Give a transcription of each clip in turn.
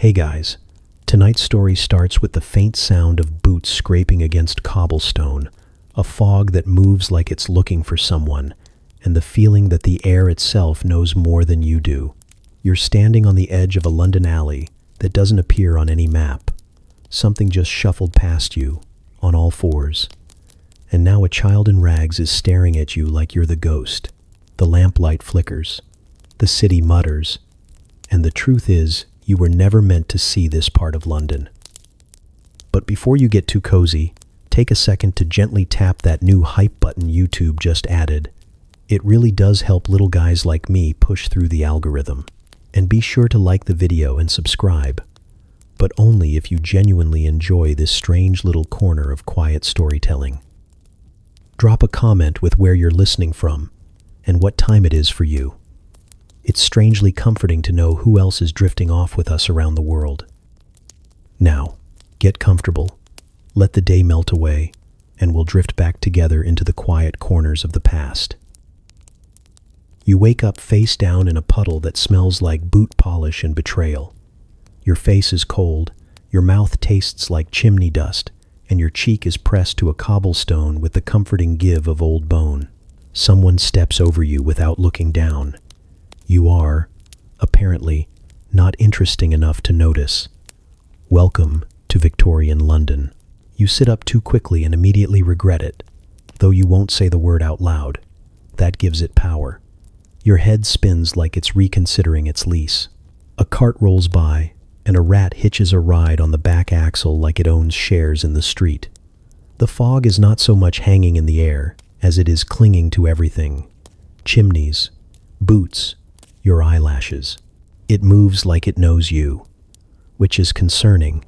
Hey guys, tonight's story starts with the faint sound of boots scraping against cobblestone, a fog that moves like it's looking for someone, and the feeling that the air itself knows more than you do. You're standing on the edge of a London alley that doesn't appear on any map. Something just shuffled past you, on all fours. And now a child in rags is staring at you like you're the ghost. The lamplight flickers. The city mutters. And the truth is, you were never meant to see this part of London. But before you get too cozy, take a second to gently tap that new hype button YouTube just added. It really does help little guys like me push through the algorithm. And be sure to like the video and subscribe, but only if you genuinely enjoy this strange little corner of quiet storytelling. Drop a comment with where you're listening from and what time it is for you. It's strangely comforting to know who else is drifting off with us around the world. Now, get comfortable, let the day melt away, and we'll drift back together into the quiet corners of the past. You wake up face down in a puddle that smells like boot polish and betrayal. Your face is cold, your mouth tastes like chimney dust, and your cheek is pressed to a cobblestone with the comforting give of old bone. Someone steps over you without looking down. You are, apparently, not interesting enough to notice. Welcome to Victorian London. You sit up too quickly and immediately regret it, though you won't say the word out loud. That gives it power. Your head spins like it's reconsidering its lease. A cart rolls by, and a rat hitches a ride on the back axle like it owns shares in the street. The fog is not so much hanging in the air as it is clinging to everything. Chimneys, boots, your eyelashes. It moves like it knows you, which is concerning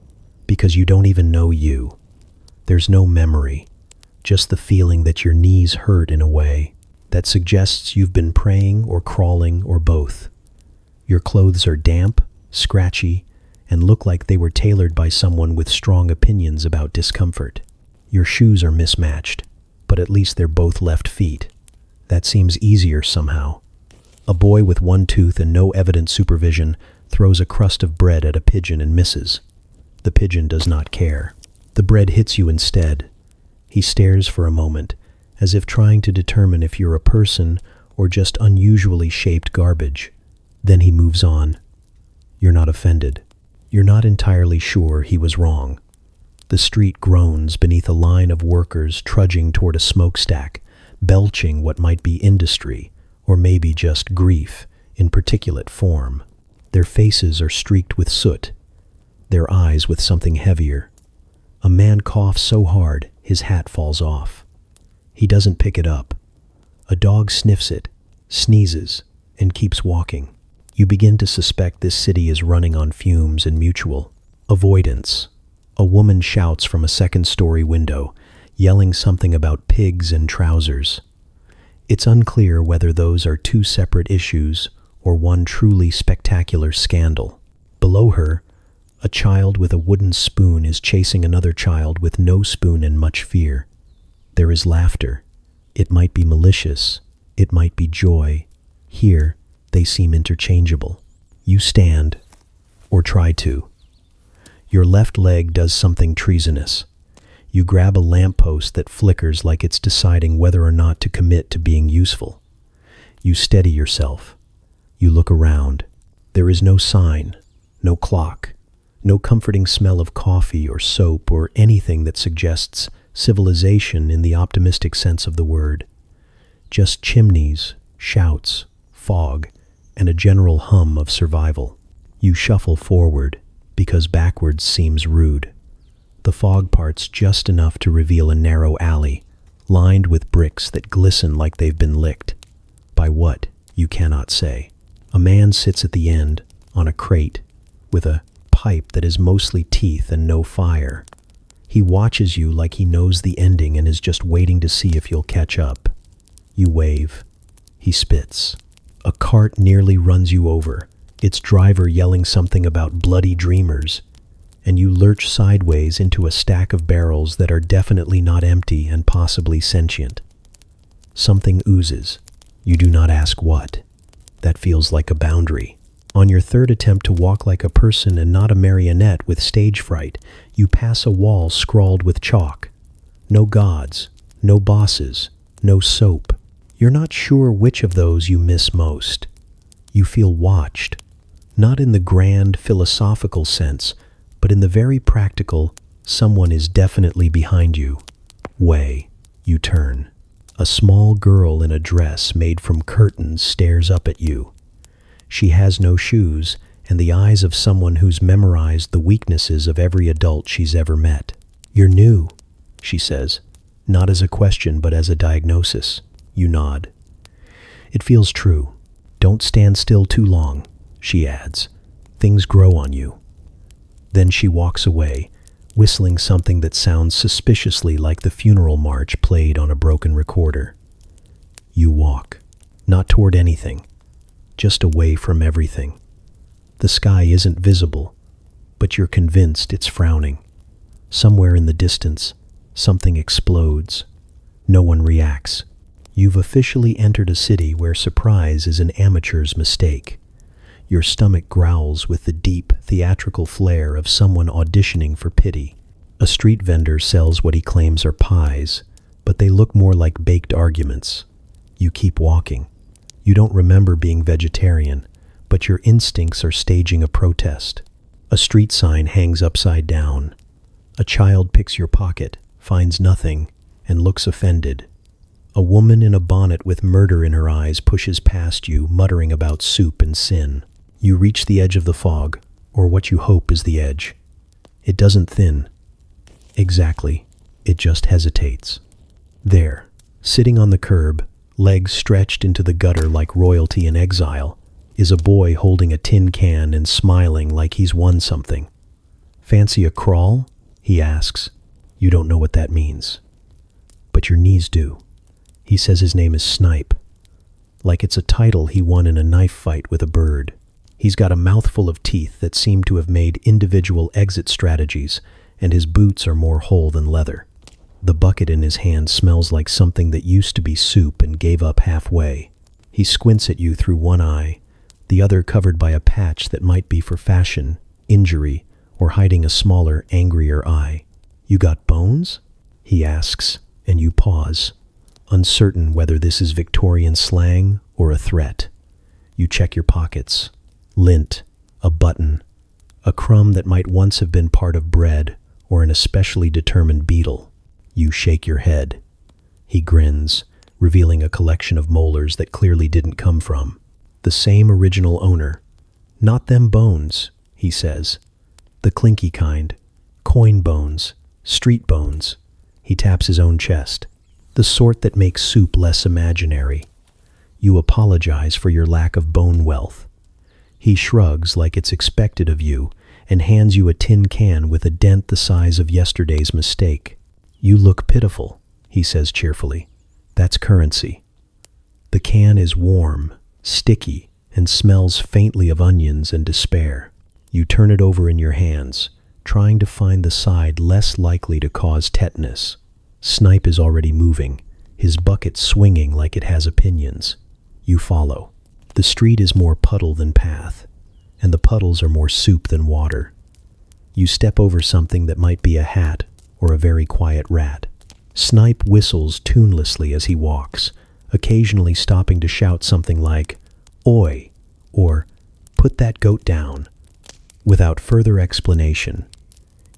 because you don't even know you. There's no memory, just the feeling that your knees hurt in a way that suggests you've been praying or crawling or both. Your clothes are damp, scratchy, and look like they were tailored by someone with strong opinions about discomfort. Your shoes are mismatched, but at least they're both left feet. That seems easier somehow. A boy with one tooth and no evident supervision throws a crust of bread at a pigeon and misses. The pigeon does not care. The bread hits you instead. He stares for a moment, as if trying to determine if you're a person or just unusually shaped garbage. Then he moves on. You're not offended. You're not entirely sure he was wrong. The street groans beneath a line of workers trudging toward a smokestack, belching what might be industry, or maybe just grief, in particulate form. Their faces are streaked with soot, their eyes with something heavier. A man coughs so hard his hat falls off. He doesn't pick it up. A dog sniffs it, sneezes, and keeps walking. You begin to suspect this city is running on fumes and mutual avoidance. A woman shouts from a second-story window, yelling something about pigs and trousers. It's unclear whether those are two separate issues or one truly spectacular scandal. Below her, a child with a wooden spoon is chasing another child with no spoon and much fear. There is laughter. It might be malicious. It might be joy. Here, they seem interchangeable. You stand, or try to. Your left leg does something treasonous. You grab a lamppost that flickers like it's deciding whether or not to commit to being useful. You steady yourself. You look around. There is no sign, no clock, no comforting smell of coffee or soap or anything that suggests civilization in the optimistic sense of the word. Just chimneys, shouts, fog, and a general hum of survival. You shuffle forward because backwards seems rude. The fog parts just enough to reveal a narrow alley, lined with bricks that glisten like they've been licked. By what, you cannot say. A man sits at the end, on a crate, with a pipe that is mostly teeth and no fire. He watches you like he knows the ending and is just waiting to see if you'll catch up. You wave. He spits. A cart nearly runs you over, its driver yelling something about bloody dreamers, and you lurch sideways into a stack of barrels that are definitely not empty and possibly sentient. Something oozes. You do not ask what. That feels like a boundary. On your third attempt to walk like a person and not a marionette with stage fright, you pass a wall scrawled with chalk. No gods, no bosses, no soap. You're not sure which of those you miss most. You feel watched, not in the grand philosophical sense, but in the very practical, someone is definitely behind you. Way, you turn. A small girl in a dress made from curtains stares up at you. She has no shoes and the eyes of someone who's memorized the weaknesses of every adult she's ever met. You're new, she says, not as a question but as a diagnosis. You nod. It feels true. Don't stand still too long, she adds. Things grow on you. Then she walks away, whistling something that sounds suspiciously like the funeral march played on a broken recorder. You walk, not toward anything, just away from everything. The sky isn't visible, but you're convinced it's frowning. Somewhere in the distance, something explodes. No one reacts. You've officially entered a city where surprise is an amateur's mistake. Your stomach growls with the deep, theatrical flair of someone auditioning for pity. A street vendor sells what he claims are pies, but they look more like baked arguments. You keep walking. You don't remember being vegetarian, but your instincts are staging a protest. A street sign hangs upside down. A child picks your pocket, finds nothing, and looks offended. A woman in a bonnet with murder in her eyes pushes past you, muttering about soup and sin. You reach the edge of the fog, or what you hope is the edge. It doesn't thin. Exactly. It just hesitates. There, sitting on the curb, legs stretched into the gutter like royalty in exile, is a boy holding a tin can and smiling like he's won something. Fancy a crawl? He asks. You don't know what that means. But your knees do. He says his name is Snipe, like it's a title he won in a knife fight with a bird. He's got a mouthful of teeth that seem to have made individual exit strategies, and his boots are more whole than leather. The bucket in his hand smells like something that used to be soup and gave up halfway. He squints at you through one eye, the other covered by a patch that might be for fashion, injury, or hiding a smaller, angrier eye. You got bones? He asks, and you pause, uncertain whether this is Victorian slang or a threat. You check your pockets. Lint, a button, a crumb that might once have been part of bread or an especially determined beetle. You shake your head. He grins, revealing a collection of molars that clearly didn't come from the same original owner. Not them bones, he says. The clinky kind. Coin bones, street bones. He taps his own chest. The sort that makes soup less imaginary. You apologize for your lack of bone wealth. He shrugs like it's expected of you and hands you a tin can with a dent the size of yesterday's mistake. You look pitiful, he says cheerfully. That's currency. The can is warm, sticky, and smells faintly of onions and despair. You turn it over in your hands, trying to find the side less likely to cause tetanus. Snipe is already moving, his bucket swinging like it has opinions. You follow. The street is more puddle than path, and the puddles are more soup than water. You step over something that might be a hat or a very quiet rat. Snipe whistles tunelessly as he walks, occasionally stopping to shout something like, "Oi," or "Put that goat down." Without further explanation,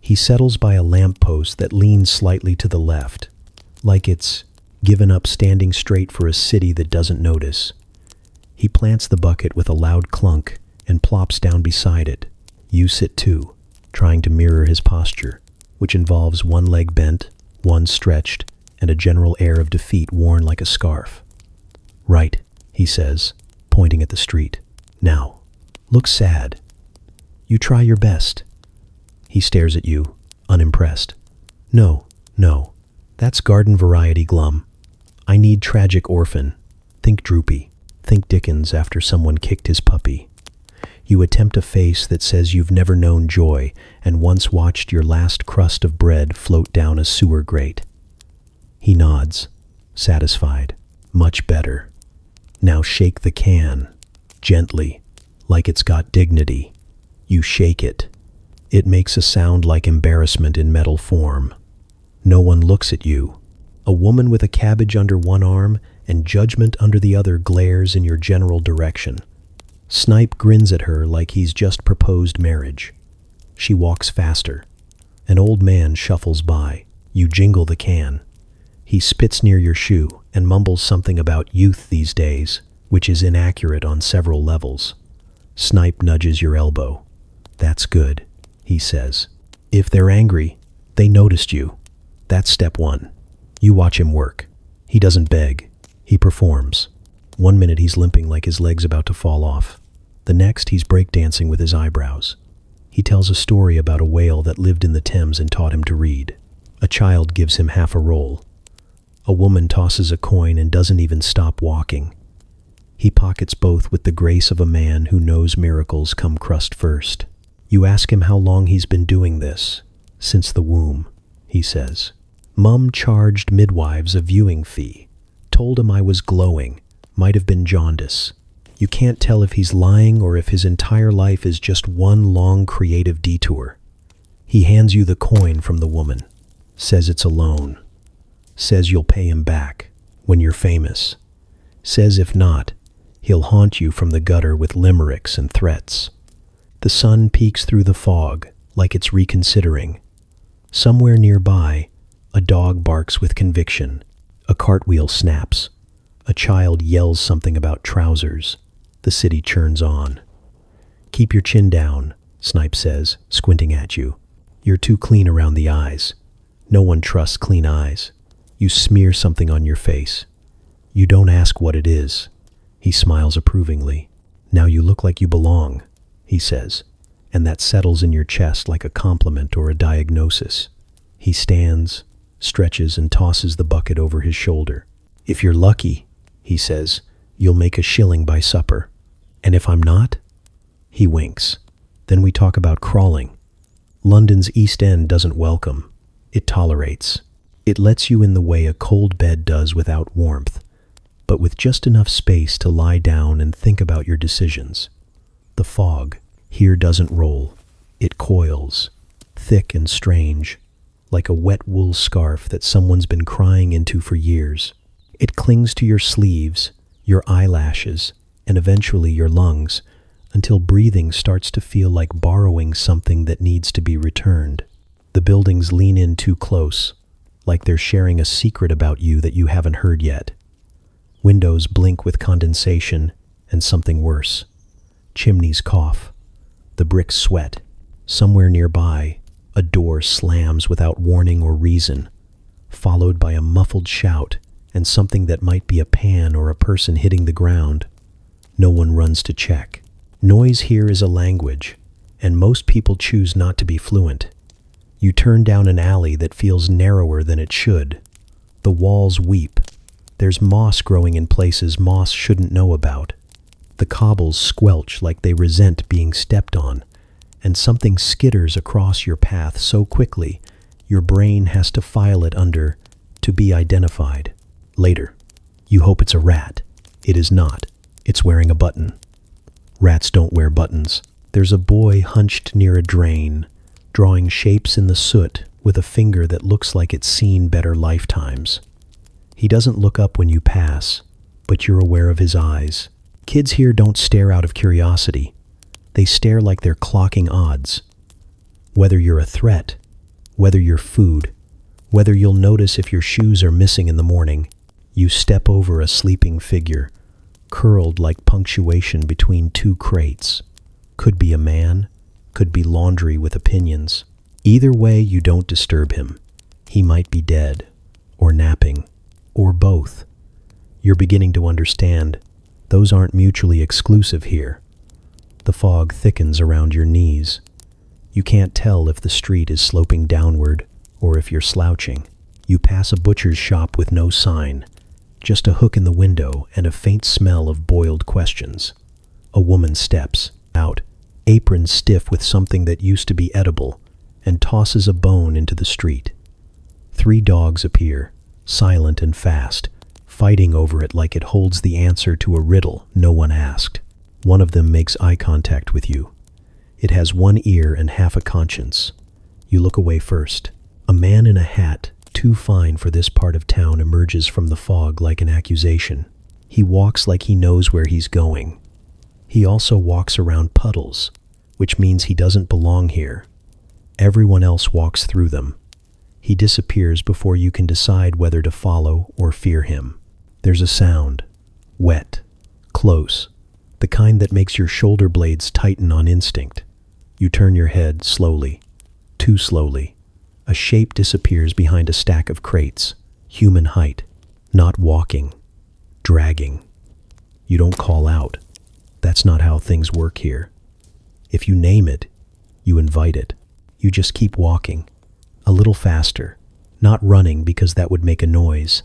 he settles by a lamppost that leans slightly to the left, like it's given up standing straight for a city that doesn't notice. He plants the bucket with a loud clunk and plops down beside it. You sit too, trying to mirror his posture, which involves one leg bent, one stretched, and a general air of defeat worn like a scarf. Right, he says, pointing at the street. Now, look sad. You try your best. He stares at you, unimpressed. No, that's garden variety glum. I need tragic orphan. Think droopy. Think Dickens after someone kicked his puppy. You attempt a face that says you've never known joy and once watched your last crust of bread float down a sewer grate. He nods, satisfied. Much better. Now shake the can, gently, like it's got dignity. You shake it. It makes a sound like embarrassment in metal form. No one looks at you. A woman with a cabbage under one arm and judgment under the other glares in your general direction. Snipe grins at her like he's just proposed marriage. She walks faster. An old man shuffles by. You jingle the can. He spits near your shoe and mumbles something about youth these days, which is inaccurate on several levels. Snipe nudges your elbow. That's good, he says. If they're angry, they noticed you. That's step one. You watch him work. He doesn't beg. He performs. 1 minute he's limping like his leg's about to fall off. The next he's breakdancing with his eyebrows. He tells a story about a whale that lived in the Thames and taught him to read. A child gives him half a roll. A woman tosses a coin and doesn't even stop walking. He pockets both with the grace of a man who knows miracles come crust first. You ask him how long he's been doing this. Since the womb, he says. Mum charged midwives a viewing fee. Told him I was glowing. Might have been jaundice. You can't tell if he's lying or if his entire life is just one long creative detour. He hands you the coin from the woman. Says it's a loan. Says you'll pay him back when you're famous. Says if not, he'll haunt you from the gutter with limericks and threats. The sun peeks through the fog like it's reconsidering. Somewhere nearby, a dog barks with conviction. A cartwheel snaps. A child yells something about trousers. The city churns on. Keep your chin down, Snipe says, squinting at you. You're too clean around the eyes. No one trusts clean eyes. You smear something on your face. You don't ask what it is. He smiles approvingly. Now you look like you belong, he says, and that settles in your chest like a compliment or a diagnosis. He stands, stretches, and tosses the bucket over his shoulder. If you're lucky, he says, you'll make a shilling by supper. And if I'm not? He winks. Then we talk about crawling. London's East End doesn't welcome. It tolerates. It lets you in the way a cold bed does without warmth, but with just enough space to lie down and think about your decisions. The fog here doesn't roll. It coils, thick and strange, like a wet wool scarf that someone's been crying into for years. It clings to your sleeves, your eyelashes, and eventually your lungs, until breathing starts to feel like borrowing something that needs to be returned. The buildings lean in too close, like they're sharing a secret about you that you haven't heard yet. Windows blink with condensation and something worse. Chimneys cough. The bricks sweat. Somewhere nearby, a door slams without warning or reason, followed by a muffled shout and something that might be a pan or a person hitting the ground. No one runs to check. Noise here is a language, and most people choose not to be fluent. You turn down an alley that feels narrower than it should. The walls weep. There's moss growing in places moss shouldn't know about. The cobbles squelch like they resent being stepped on, and something skitters across your path so quickly your brain has to file it under "to be identified." Later, you hope it's a rat. It is not. It's wearing a button. Rats don't wear buttons. There's a boy hunched near a drain, drawing shapes in the soot with a finger that looks like it's seen better lifetimes. He doesn't look up when you pass, but you're aware of his eyes. Kids here don't stare out of curiosity. They stare like they're clocking odds. Whether you're a threat, whether you're food, whether you'll notice if your shoes are missing in the morning, you step over a sleeping figure, curled like punctuation between two crates. Could be a man, could be laundry with opinions. Either way, you don't disturb him. He might be dead, or napping, or both. You're beginning to understand. Those aren't mutually exclusive here. The fog thickens around your knees. You can't tell if the street is sloping downward or if you're slouching. You pass a butcher's shop with no sign, just a hook in the window and a faint smell of boiled questions. A woman steps out, apron stiff with something that used to be edible, and tosses a bone into the street. 3 dogs appear, silent and fast, fighting over it like it holds the answer to a riddle no one asked. One of them makes eye contact with you. It has one ear and half a conscience. You look away first. A man in a hat, too fine for this part of town, emerges from the fog like an accusation. He walks like he knows where he's going. He also walks around puddles, which means he doesn't belong here. Everyone else walks through them. He disappears before you can decide whether to follow or fear him. There's a sound, wet, close, the kind that makes your shoulder blades tighten on instinct. You turn your head slowly, too slowly. A shape disappears behind a stack of crates, human height, not walking, dragging. You don't call out. That's not how things work here. If you name it, you invite it. You just keep walking, a little faster, not running because that would make a noise.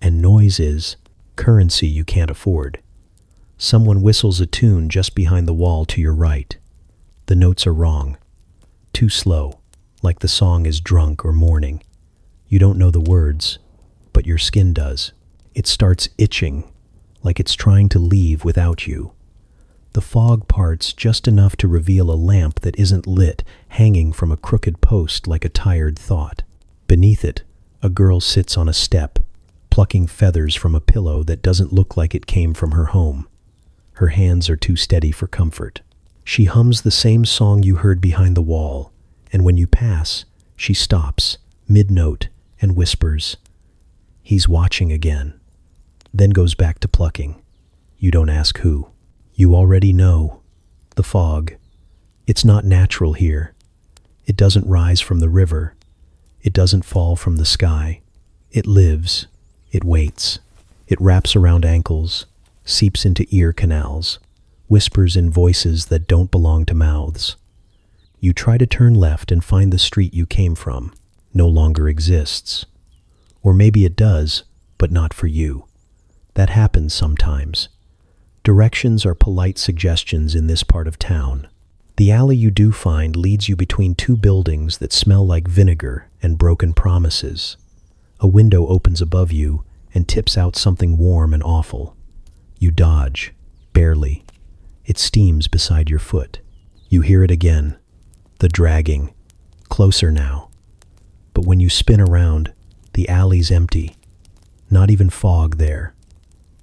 And noise is currency you can't afford. Someone whistles a tune just behind the wall to your right. The notes are wrong, too slow, like the song is drunk or mourning. You don't know the words, but your skin does. It starts itching, like it's trying to leave without you. The fog parts just enough to reveal a lamp that isn't lit, hanging from a crooked post like a tired thought. Beneath it, a girl sits on a step, plucking feathers from a pillow that doesn't look like it came from her home. Her hands are too steady for comfort. She hums the same song you heard behind the wall, and when you pass, she stops, mid-note, and whispers, "He's watching again," then goes back to plucking. You don't ask who. You already know. The fog. It's not natural here. It doesn't rise from the river. It doesn't fall from the sky. It lives. It waits. It wraps around ankles, seeps into ear canals, whispers in voices that don't belong to mouths. You try to turn left and find the street you came from. No longer exists. Or maybe it does, but not for you. That happens sometimes. Directions are polite suggestions in this part of town. The alley you do find leads you between two buildings that smell like vinegar and broken promises. A window opens above you and tips out something warm and awful. You dodge, barely. It steams beside your foot. You hear it again, the dragging, closer now. But when you spin around, the alley's empty. Not even fog there,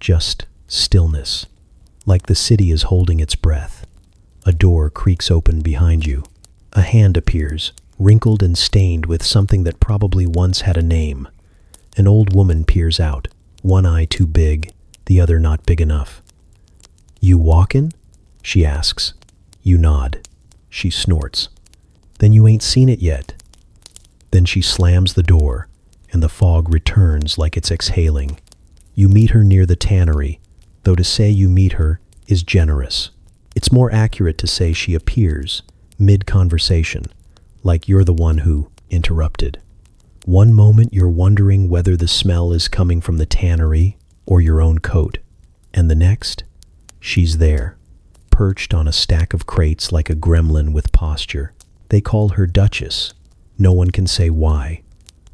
just stillness. Like the city is holding its breath. A door creaks open behind you. A hand appears, wrinkled and stained with something that probably once had a name. An old woman peers out, one eye too big, the other not big enough. "You walkin'?" she asks. You nod. She snorts. "Then you ain't seen it yet." Then she slams the door, and the fog returns like it's exhaling. You meet her near the tannery, though to say you meet her is generous. It's more accurate to say she appears, mid-conversation, like you're the one who interrupted. One moment you're wondering whether the smell is coming from the tannery or your own coat, and the next, she's there, perched on a stack of crates like a gremlin with posture. They call her Duchess. No one can say why.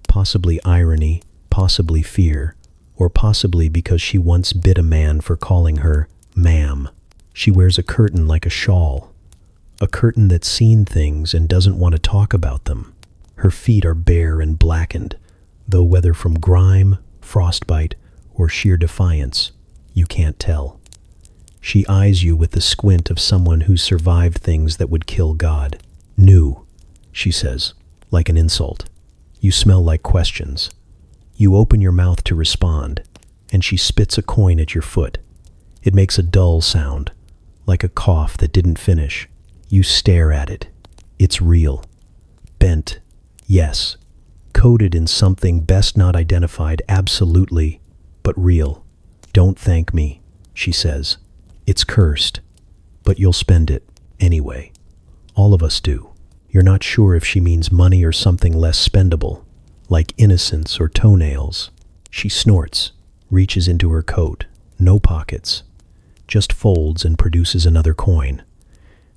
Possibly irony, possibly fear, or possibly because she once bit a man for calling her ma'am. She wears a curtain like a shawl, a curtain that's seen things and doesn't want to talk about them. Her feet are bare and blackened, though whether from grime, frostbite, or sheer defiance, you can't tell. She eyes you with the squint of someone who's survived things that would kill God. "New," she says, like an insult. You smell like questions. You open your mouth to respond, and she spits a coin at your foot. It makes a dull sound, like a cough that didn't finish. You stare at it. It's real. Bent, yes. Coated in something best not identified, absolutely, but real. "Don't thank me," she says. "It's cursed, but you'll spend it anyway." All of us do. You're not sure if she means money or something less spendable, like innocence or toenails. She snorts, reaches into her coat, no pockets, just folds and produces another coin,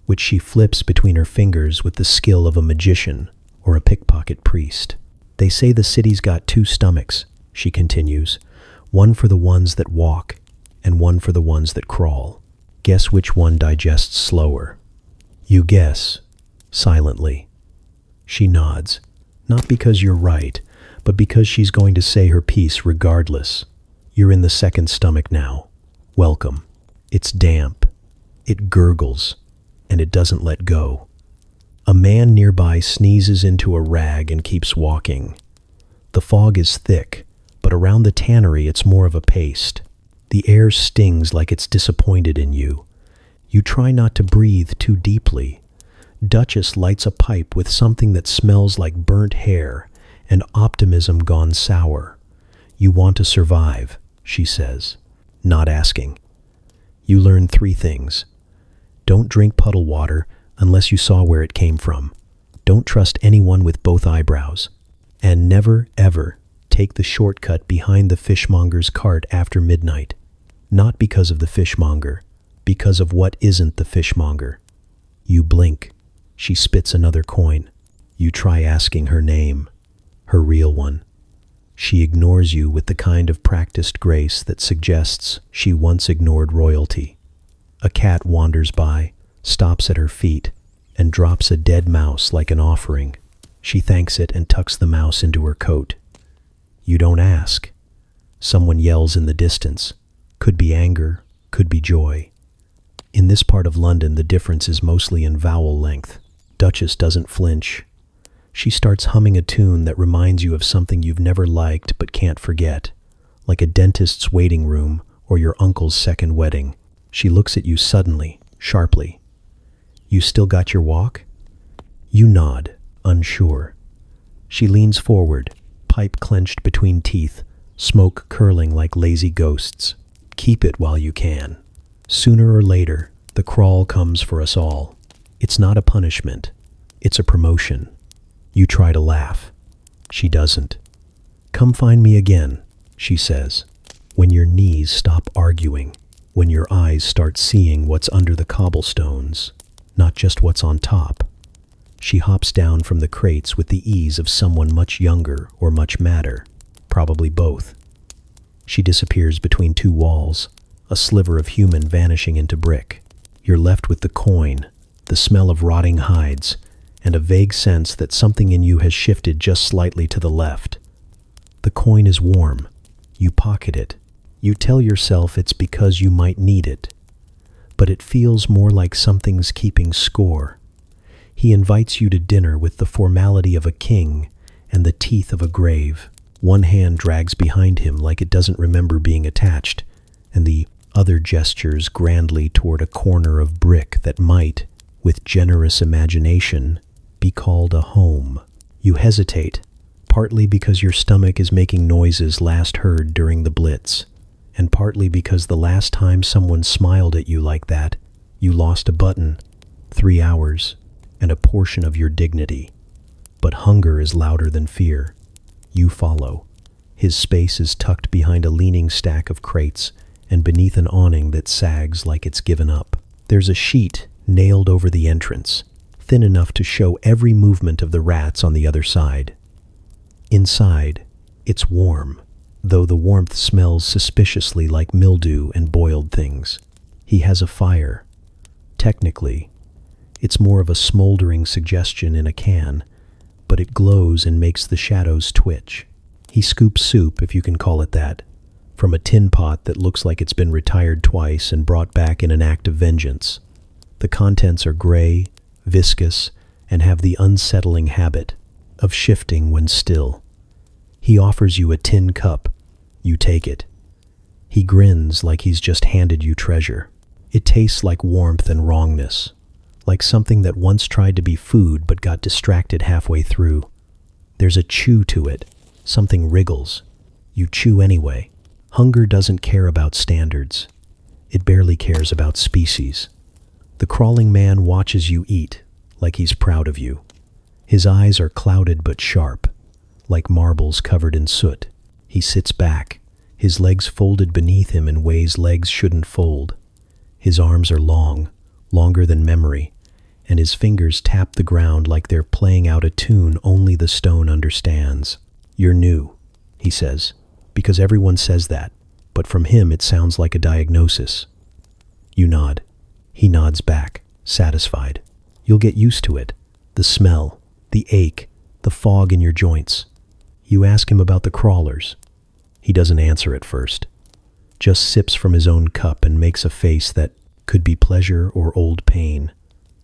which she flips between her fingers with the skill of a magician or a pickpocket priest. "They say the city's got two stomachs," she continues, "one for the ones that walk and one for the ones that crawl. Guess which one digests slower. You guess, silently. She nods, not because you're right, but because she's going to say her piece regardless. You're in the second stomach now. Welcome. It's damp. It gurgles, and it doesn't let go. A man nearby sneezes into a rag and keeps walking. The fog is thick, but around the tannery it's more of a paste. The air stings like it's disappointed in you. You try not to breathe too deeply. Duchess lights a pipe with something that smells like burnt hair and optimism gone sour. You want to survive, she says, not asking. You learn 3 things. Don't drink puddle water unless you saw where it came from. Don't trust anyone with both eyebrows. And never, ever take the shortcut behind the fishmonger's cart after midnight. Not because of the fishmonger, because of what isn't the fishmonger. You blink. She spits another coin. You try asking her name, her real one. She ignores you with the kind of practiced grace that suggests she once ignored royalty. A cat wanders by, stops at her feet, and drops a dead mouse like an offering. She thanks it and tucks the mouse into her coat. You don't ask. Someone yells in the distance. Could be anger, could be joy. In this part of London, the difference is mostly in vowel length. Duchess doesn't flinch. She starts humming a tune that reminds you of something you've never liked but can't forget, like a dentist's waiting room or your uncle's second wedding. She looks at you suddenly, sharply. You still got your walk? You nod, unsure. She leans forward, pipe clenched between teeth, smoke curling like lazy ghosts. Keep it while you can. Sooner or later, the crawl comes for us all. It's not a punishment. It's a promotion. You try to laugh. She doesn't. Come find me again, she says, when your knees stop arguing, when your eyes start seeing what's under the cobblestones, not just what's on top. She hops down from the crates with the ease of someone much younger or much madder, probably both. She disappears between 2 walls, a sliver of human vanishing into brick. You're left with the coin, the smell of rotting hides, and a vague sense that something in you has shifted just slightly to the left. The coin is warm. You pocket it. You tell yourself it's because you might need it. But it feels more like something's keeping score. He invites you to dinner with the formality of a king and the teeth of a grave. One hand drags behind him like it doesn't remember being attached, and the other gestures grandly toward a corner of brick that might, with generous imagination, be called a home. You hesitate, partly because your stomach is making noises last heard during the Blitz, and partly because the last time someone smiled at you like that, you lost a button, 3 hours, and a portion of your dignity. But hunger is louder than fear. You follow. His space is tucked behind a leaning stack of crates and beneath an awning that sags like it's given up. There's a sheet nailed over the entrance, thin enough to show every movement of the rats on the other side. Inside, it's warm, though the warmth smells suspiciously like mildew and boiled things. He has a fire. Technically, it's more of a smoldering suggestion in a can, but it glows and makes the shadows twitch. He scoops soup, if you can call it that, from a tin pot that looks like it's been retired twice and brought back in an act of vengeance. The contents are gray, viscous, and have the unsettling habit of shifting when still. He offers you a tin cup. You take it. He grins like he's just handed you treasure. It tastes like warmth and wrongness, like something that once tried to be food but got distracted halfway through. There's a chew to it. Something wriggles. You chew anyway. Hunger doesn't care about standards. It barely cares about species. The crawling man watches you eat, like he's proud of you. His eyes are clouded but sharp, like marbles covered in soot. He sits back, his legs folded beneath him in ways legs shouldn't fold. His arms are long, longer than memory, and his fingers tap the ground like they're playing out a tune only the stone understands. You're new, he says, because everyone says that, but from him it sounds like a diagnosis. You nod. He nods back, satisfied. You'll get used to it. The smell, the ache, the fog in your joints. You ask him about the crawlers. He doesn't answer at first. Just sips from his own cup and makes a face that could be pleasure or old pain.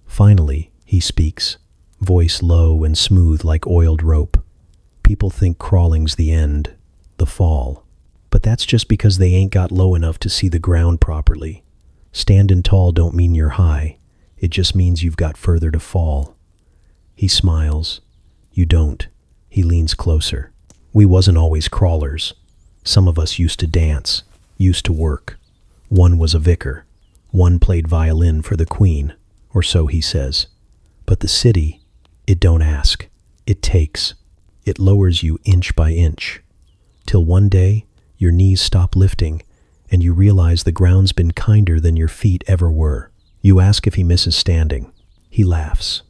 Finally, he speaks, voice low and smooth like oiled rope. People think crawling's the end, the fall. But that's just because they ain't got low enough to see the ground properly. Standing tall don't mean you're high. It just means you've got further to fall. He smiles. You don't. He leans closer. We wasn't always crawlers. Some of us used to dance, used to work. One was a vicar. One played violin for the Queen, or so he says. But the city, it don't ask. It takes. It lowers you inch by inch. Till one day, your knees stop lifting, and you realize the ground's been kinder than your feet ever were. You ask if he misses standing. He laughs,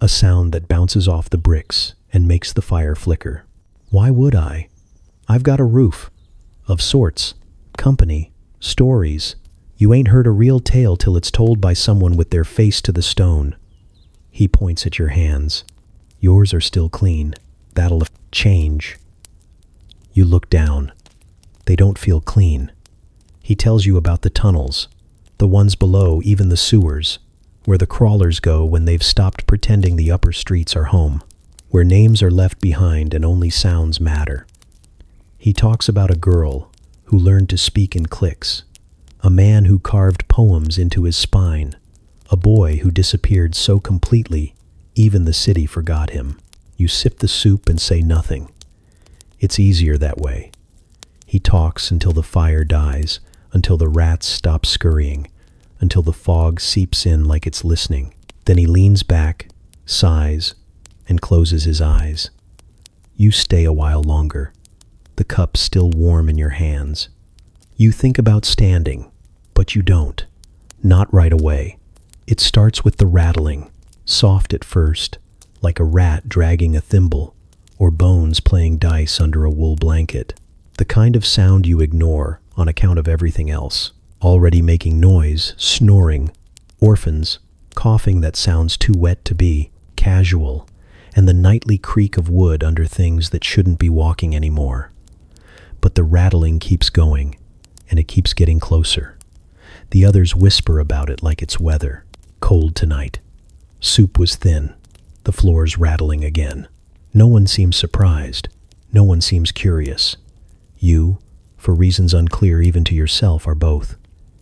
a sound that bounces off the bricks and makes the fire flicker. Why would I? I've got a roof. Of sorts. Company. Stories. You ain't heard a real tale till it's told by someone with their face to the stone. He points at your hands. Yours are still clean. That'll change. You look down. They don't feel clean. He tells you about the tunnels, the ones below, even the sewers, where the crawlers go when they've stopped pretending the upper streets are home, where names are left behind and only sounds matter. He talks about a girl who learned to speak in clicks, a man who carved poems into his spine, a boy who disappeared so completely even the city forgot him. You sip the soup and say nothing. It's easier that way. He talks until the fire dies, until the rats stop scurrying, until the fog seeps in like it's listening. Then he leans back, sighs, and closes his eyes. You stay a while longer, the cup still warm in your hands. You think about standing, but you don't. Not right away. It starts with the rattling, soft at first, like a rat dragging a thimble, or bones playing dice under a wool blanket. The kind of sound you ignore on account of everything else. Already making noise, snoring, orphans, coughing that sounds too wet to be, casual, and the nightly creak of wood under things that shouldn't be walking anymore. But the rattling keeps going, and it keeps getting closer. The others whisper about it like it's weather. Cold tonight. Soup was thin. The floor's rattling again. No one seems surprised. No one seems curious. You, for reasons unclear even to yourself, are both.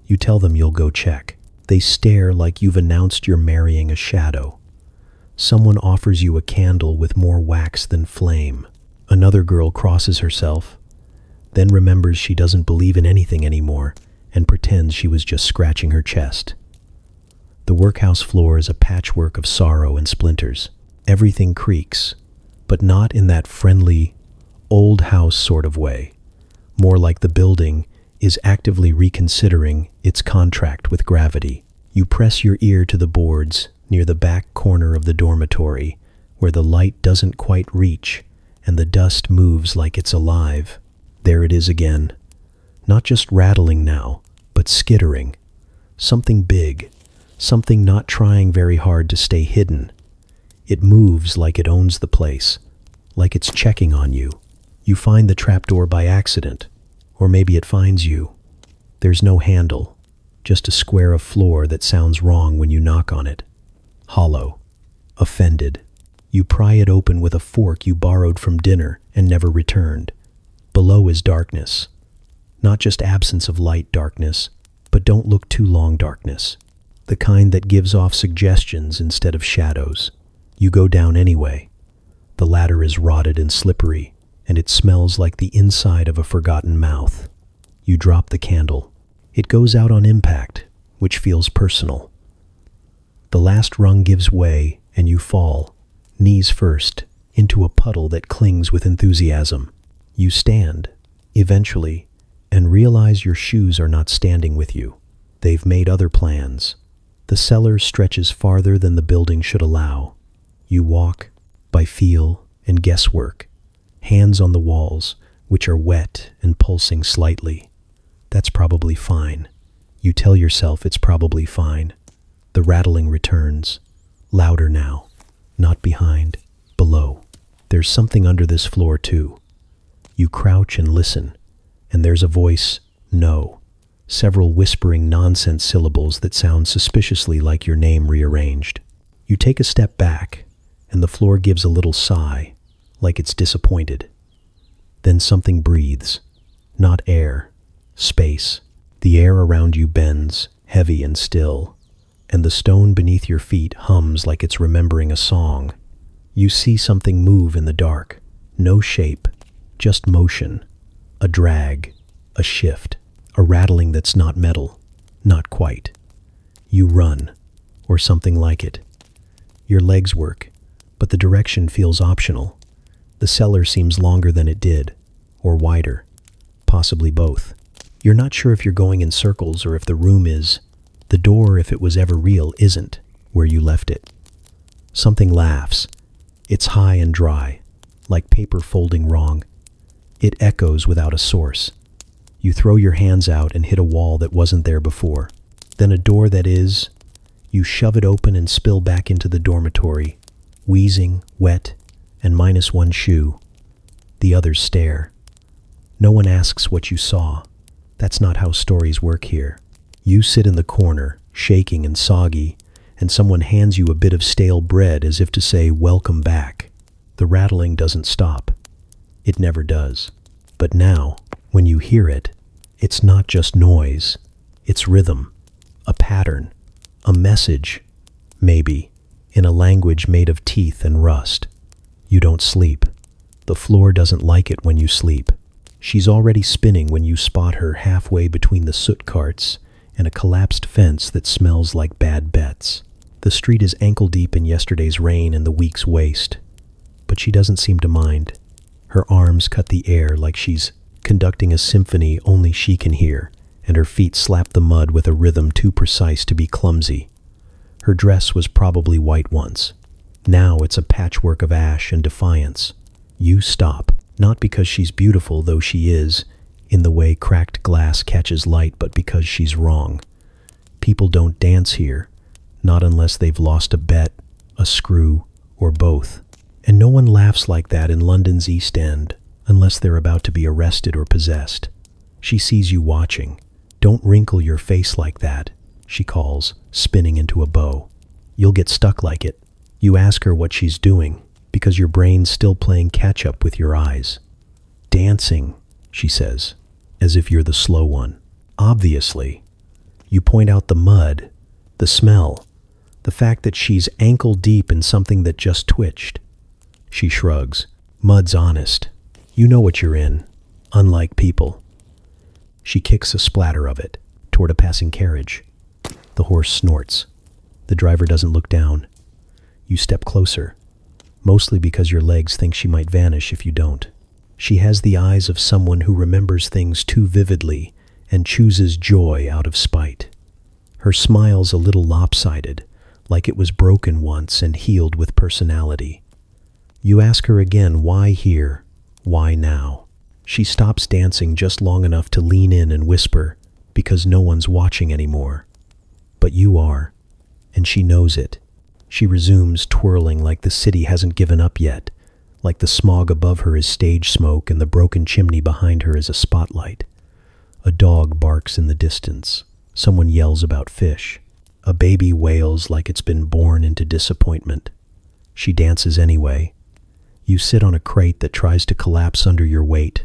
You tell them you'll go check. They stare like you've announced you're marrying a shadow. Someone offers you a candle with more wax than flame. Another girl crosses herself, then remembers she doesn't believe in anything anymore and pretends she was just scratching her chest. The workhouse floor is a patchwork of sorrow and splinters. Everything creaks, but not in that friendly, old house sort of way. More like the building is actively reconsidering its contract with gravity. You press your ear to the boards near the back corner of the dormitory, where the light doesn't quite reach and the dust moves like it's alive. There it is again. Not just rattling now, but skittering. Something big, something not trying very hard to stay hidden. It moves like it owns the place, like it's checking on you. You find the trapdoor by accident, or maybe it finds you. There's no handle, just a square of floor that sounds wrong when you knock on it. Hollow, offended. You pry it open with a fork you borrowed from dinner and never returned. Below is darkness. Not just absence of light darkness, but don't look too long darkness. The kind that gives off suggestions instead of shadows. You go down anyway. The ladder is rotted and slippery, and it smells like the inside of a forgotten mouth. You drop the candle. It goes out on impact, which feels personal. The last rung gives way, and you fall, knees first, into a puddle that clings with enthusiasm. You stand, eventually, and realize your shoes are not standing with you. They've made other plans. The cellar stretches farther than the building should allow. You walk, by feel and guesswork, hands on the walls, which are wet and pulsing slightly. That's probably fine. You tell yourself it's probably fine. The rattling returns, louder now, not behind, below. There's something under this floor too. You crouch and listen, and there's a voice, no, several whispering nonsense syllables that sound suspiciously like your name rearranged. You take a step back, and the floor gives a little sigh, like it's disappointed. Then something breathes, not air, space. The air around you bends, heavy and still, and the stone beneath your feet hums like it's remembering a song. You see something move in the dark, no shape, just motion, a drag, a shift, a rattling that's not metal, not quite. You run, or something like it. Your legs work, but the direction feels optional. The cellar seems longer than it did, or wider, possibly both. You're not sure if you're going in circles or if the room is. The door, if it was ever real, isn't where you left it. Something laughs. It's high and dry, like paper folding wrong. It echoes without a source. You throw your hands out and hit a wall that wasn't there before. Then a door that is. You shove it open and spill back into the dormitory, wheezing, wet, and minus one shoe. The others stare. No one asks what you saw. That's not how stories work here. You sit in the corner, shaking and soggy, and someone hands you a bit of stale bread as if to say, "Welcome back." The rattling doesn't stop. It never does. But now, when you hear it, it's not just noise. It's rhythm, a pattern, a message, maybe, in a language made of teeth and rust. You don't sleep. The floor doesn't like it when you sleep. She's already spinning when you spot her halfway between the soot carts and a collapsed fence that smells like bad bets. The street is ankle-deep in yesterday's rain and the week's waste. But she doesn't seem to mind. Her arms cut the air like she's conducting a symphony only she can hear, and her feet slap the mud with a rhythm too precise to be clumsy. Her dress was probably white once. Now it's a patchwork of ash and defiance. You stop, not because she's beautiful, though she is, in the way cracked glass catches light, but because she's wrong. People don't dance here, not unless they've lost a bet, a screw, or both. And no one laughs like that in London's East End, unless they're about to be arrested or possessed. She sees you watching. "Don't wrinkle your face like that," she calls, spinning into a bow. "You'll get stuck like it." You ask her what she's doing, because your brain's still playing catch-up with your eyes. "Dancing," she says, as if you're the slow one. "Obviously." You point out the mud, the smell, the fact that she's ankle-deep in something that just twitched. She shrugs. "Mud's honest. You know what you're in, unlike people." She kicks a splatter of it toward a passing carriage. The horse snorts. The driver doesn't look down. You step closer, mostly because your legs think she might vanish if you don't. She has the eyes of someone who remembers things too vividly and chooses joy out of spite. Her smile's a little lopsided, like it was broken once and healed with personality. You ask her again, why here? Why now? She stops dancing just long enough to lean in and whisper, because no one's watching anymore. But you are, and she knows it. She resumes twirling like the city hasn't given up yet, like the smog above her is stage smoke and the broken chimney behind her is a spotlight. A dog barks in the distance. Someone yells about fish. A baby wails like it's been born into disappointment. She dances anyway. You sit on a crate that tries to collapse under your weight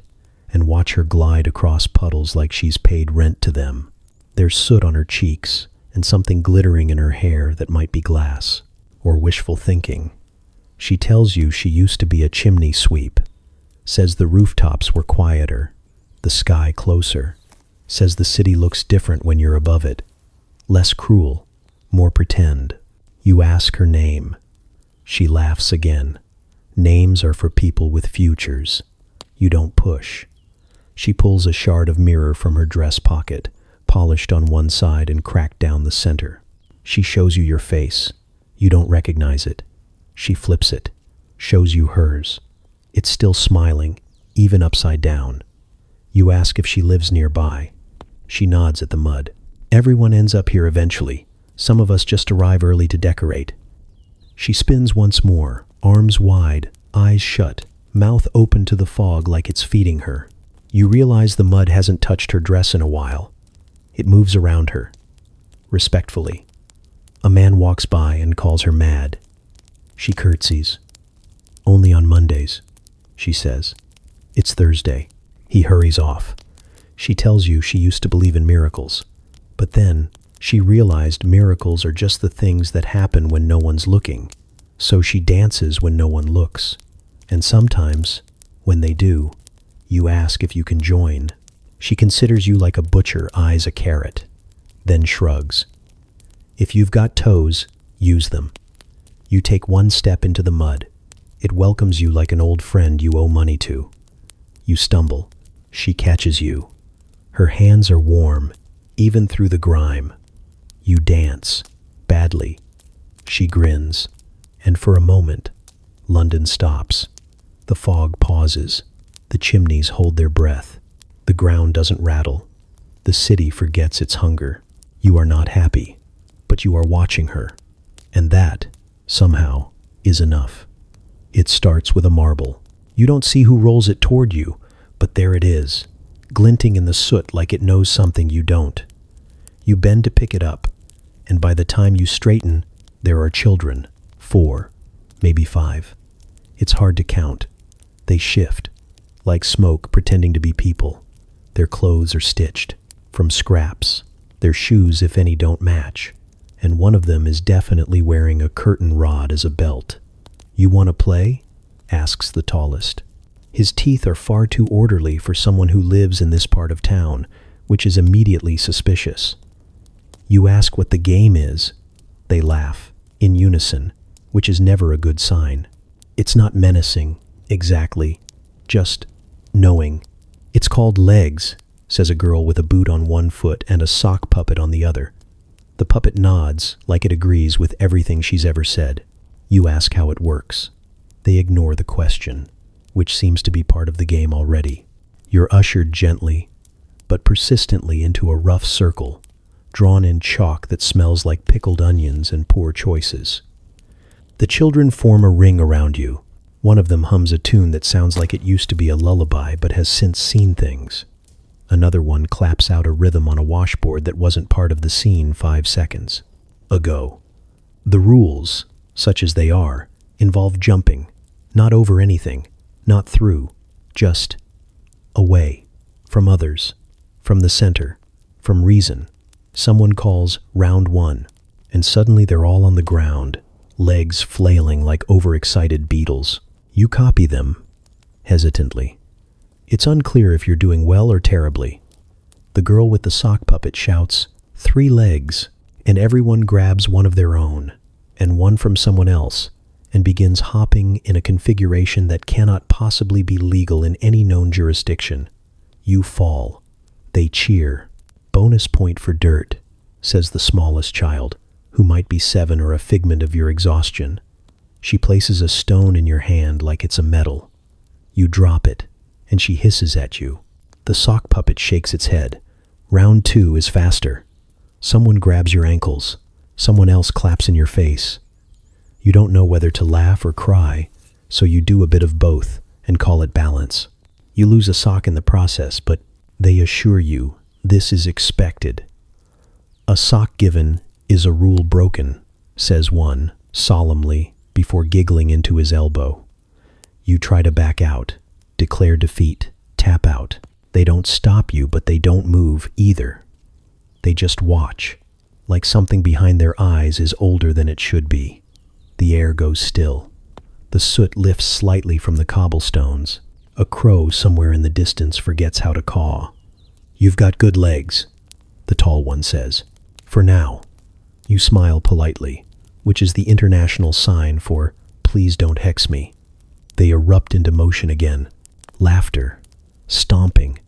and watch her glide across puddles like she's paid rent to them. There's soot on her cheeks and something glittering in her hair that might be glass or wishful thinking. She tells you she used to be a chimney sweep, says the rooftops were quieter, the sky closer, says the city looks different when you're above it, less cruel, more pretend. You ask her name. She laughs again. Names are for people with futures. You don't push. She pulls a shard of mirror from her dress pocket, polished on one side and cracked down the center. She shows you your face. You don't recognize it. She flips it, shows you hers. It's still smiling, even upside down. You ask if she lives nearby. She nods at the mud. Everyone ends up here eventually, Some of us just arrive early to decorate. She spins once more, arms wide, eyes shut, mouth open to the fog like it's feeding her. You realize the mud hasn't touched her dress in a while. It moves around her, respectfully. A man walks by and calls her mad. She curtsies. "Only on Mondays," she says. "It's Thursday." He hurries off. She tells you she used to believe in miracles, but then she realized miracles are just the things that happen when no one's looking. So she dances when no one looks. And sometimes, when they do, you ask if you can join. She considers you like a butcher eyes a carrot, then shrugs. If you've got toes, use them. You take one step into the mud. It welcomes you like an old friend you owe money to. You stumble. She catches you. Her hands are warm, even through the grime. You dance, badly. She grins, and for a moment, London stops. The fog pauses. The chimneys hold their breath. The ground doesn't rattle. The city forgets its hunger. You are not happy, but you are watching her. And that, somehow, is enough. It starts with a marble. You don't see who rolls it toward you, but there it is, glinting in the soot like it knows something you don't. You bend to pick it up, and by the time you straighten, there are children, 4, maybe 5. It's hard to count. They shift, like smoke pretending to be people. Their clothes are stitched, from scraps. Their shoes, if any, don't match, and one of them is definitely wearing a curtain rod as a belt. "You want to play?" asks the tallest. His teeth are far too orderly for someone who lives in this part of town, which is immediately suspicious. You ask what the game is. They laugh, in unison, which is never a good sign. It's not menacing, exactly, just knowing. "It's called legs," says a girl with a boot on one foot and a sock puppet on the other. The puppet nods, like it agrees with everything she's ever said. You ask how it works. They ignore the question, which seems to be part of the game already. You're ushered gently, but persistently into a rough circle, drawn in chalk that smells like pickled onions and poor choices. The children form a ring around you. One of them hums a tune that sounds like it used to be a lullaby but has since seen things. Another one claps out a rhythm on a washboard that wasn't part of the scene 5 seconds ago. The rules, such as they are, involve jumping, not over anything, not through, just away, from others, from the center, from reason. Someone calls round 1, and suddenly they're all on the ground, legs flailing like overexcited beetles. You copy them, hesitantly. It's unclear if you're doing well or terribly. The girl with the sock puppet shouts, 3 legs, and everyone grabs one of their own, and one from someone else, and begins hopping in a configuration that cannot possibly be legal in any known jurisdiction. You fall. They cheer. "Bonus point for dirt," says the smallest child, who might be 7 or a figment of your exhaustion. She places a stone in your hand like it's a medal. You drop it, and she hisses at you. The sock puppet shakes its head. Round 2 is faster. Someone grabs your ankles. Someone else claps in your face. You don't know whether to laugh or cry, so you do a bit of both and call it balance. You lose a sock in the process, but they assure you this is expected. "A sock given is a rule broken," says one, solemnly, before giggling into his elbow. You try to back out, declare defeat, tap out. They don't stop you, but they don't move either. They just watch, like something behind their eyes is older than it should be. The air goes still. The soot lifts slightly from the cobblestones. A crow somewhere in the distance forgets how to caw. "You've got good legs," the tall one says. "For now." You smile politely, which is the international sign for "please don't hex me." They erupt into motion again. Laughter, stomping,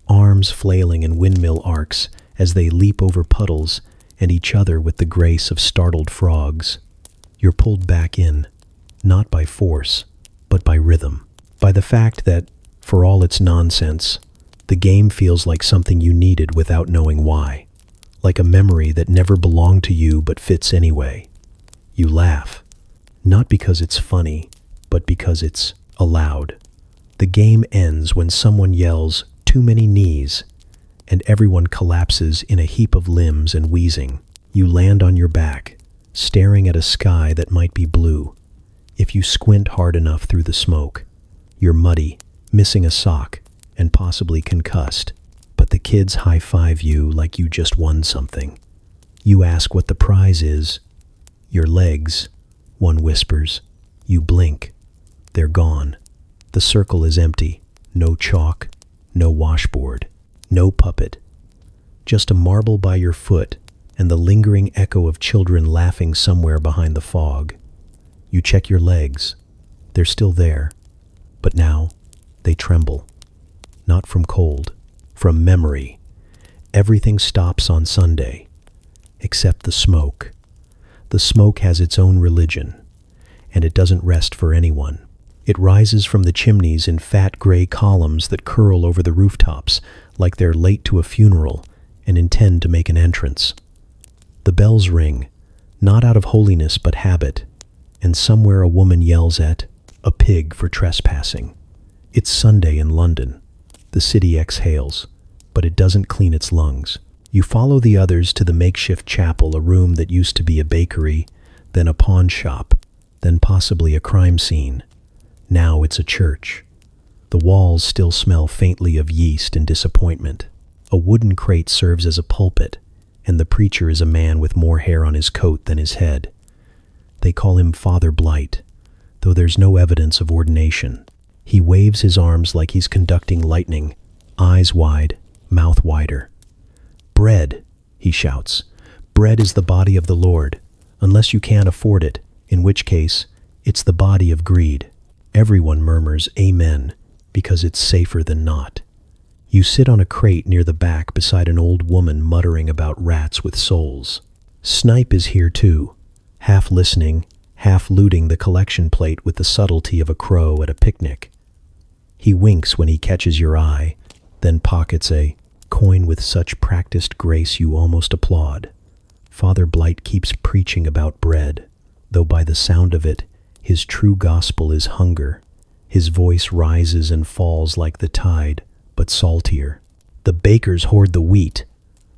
arms flailing in windmill arcs as they leap over puddles and each other with the grace of startled frogs. You're pulled back in, not by force, but by rhythm, by the fact that, for all its nonsense, the game feels like something you needed without knowing why. like a memory that never belonged to you but fits anyway. You laugh, not because it's funny, but because it's allowed. The game ends when someone yells, "Too many knees," and everyone collapses in a heap of limbs and wheezing. You land on your back, staring at a sky that might be blue. If you squint hard enough through the smoke, you're muddy, missing a sock, and possibly concussed. But the kids high-five you like you just won something. You ask what the prize is. Your legs, one whispers. You blink. They're gone. The circle is empty. No chalk, no washboard, no puppet. Just a marble by your foot and the lingering echo of children laughing somewhere behind the fog. You check your legs. They're still there, but now they tremble. Not from cold, from memory. Everything stops on Sunday, except the smoke. The smoke has its own religion, and it doesn't rest for anyone. It rises from the chimneys in fat gray columns that curl over the rooftops like they're late to a funeral and intend to make an entrance. The bells ring, not out of holiness but habit, and somewhere a woman yells at a pig for trespassing. It's Sunday in London. The city exhales, but it doesn't clean its lungs. You follow the others to the makeshift chapel, a room that used to be a bakery, then a pawn shop, then possibly a crime scene. Now it's a church. The walls still smell faintly of yeast and disappointment. A wooden crate serves as a pulpit, and the preacher is a man with more hair on his coat than his head. They call him Father Blight, though there's no evidence of ordination. He waves his arms like he's conducting lightning, eyes wide, mouth wider. "Bread," he shouts. "Bread is the body of the Lord, unless you can't afford it, in which case, it's the body of greed." Everyone murmurs amen, because it's safer than not. You sit on a crate near the back beside an old woman muttering about rats with souls. Snipe is here too, half listening, half looting the collection plate with the subtlety of a crow at a picnic. He winks when he catches your eye, then pockets a coin with such practiced grace you almost applaud. Father Blight keeps preaching about bread, though by the sound of it, his true gospel is hunger. His voice rises and falls like the tide, but saltier. The bakers hoard the wheat.